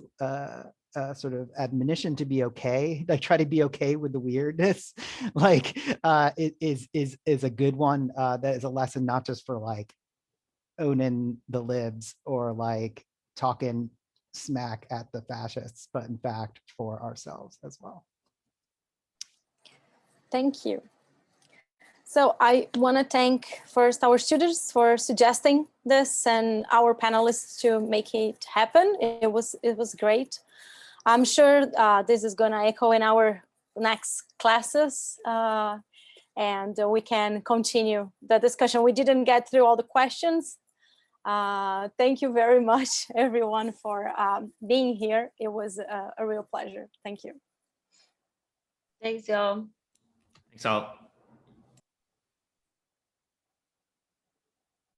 sort of admonition to be okay, like try to be okay with the weirdness, like it is a good one. That is a lesson not just for like owning the libs or like talking smack at the fascists, but in fact for ourselves as well. Thank you. So I want to thank first our students for suggesting this and our panelists to make it happen. It was great. I'm sure this is going to echo in our next classes, and we can continue the discussion. We didn't get through all the questions. Thank you very much, everyone, for being here. It was a real pleasure. Thank you. Thanks, y'all. Thanks all.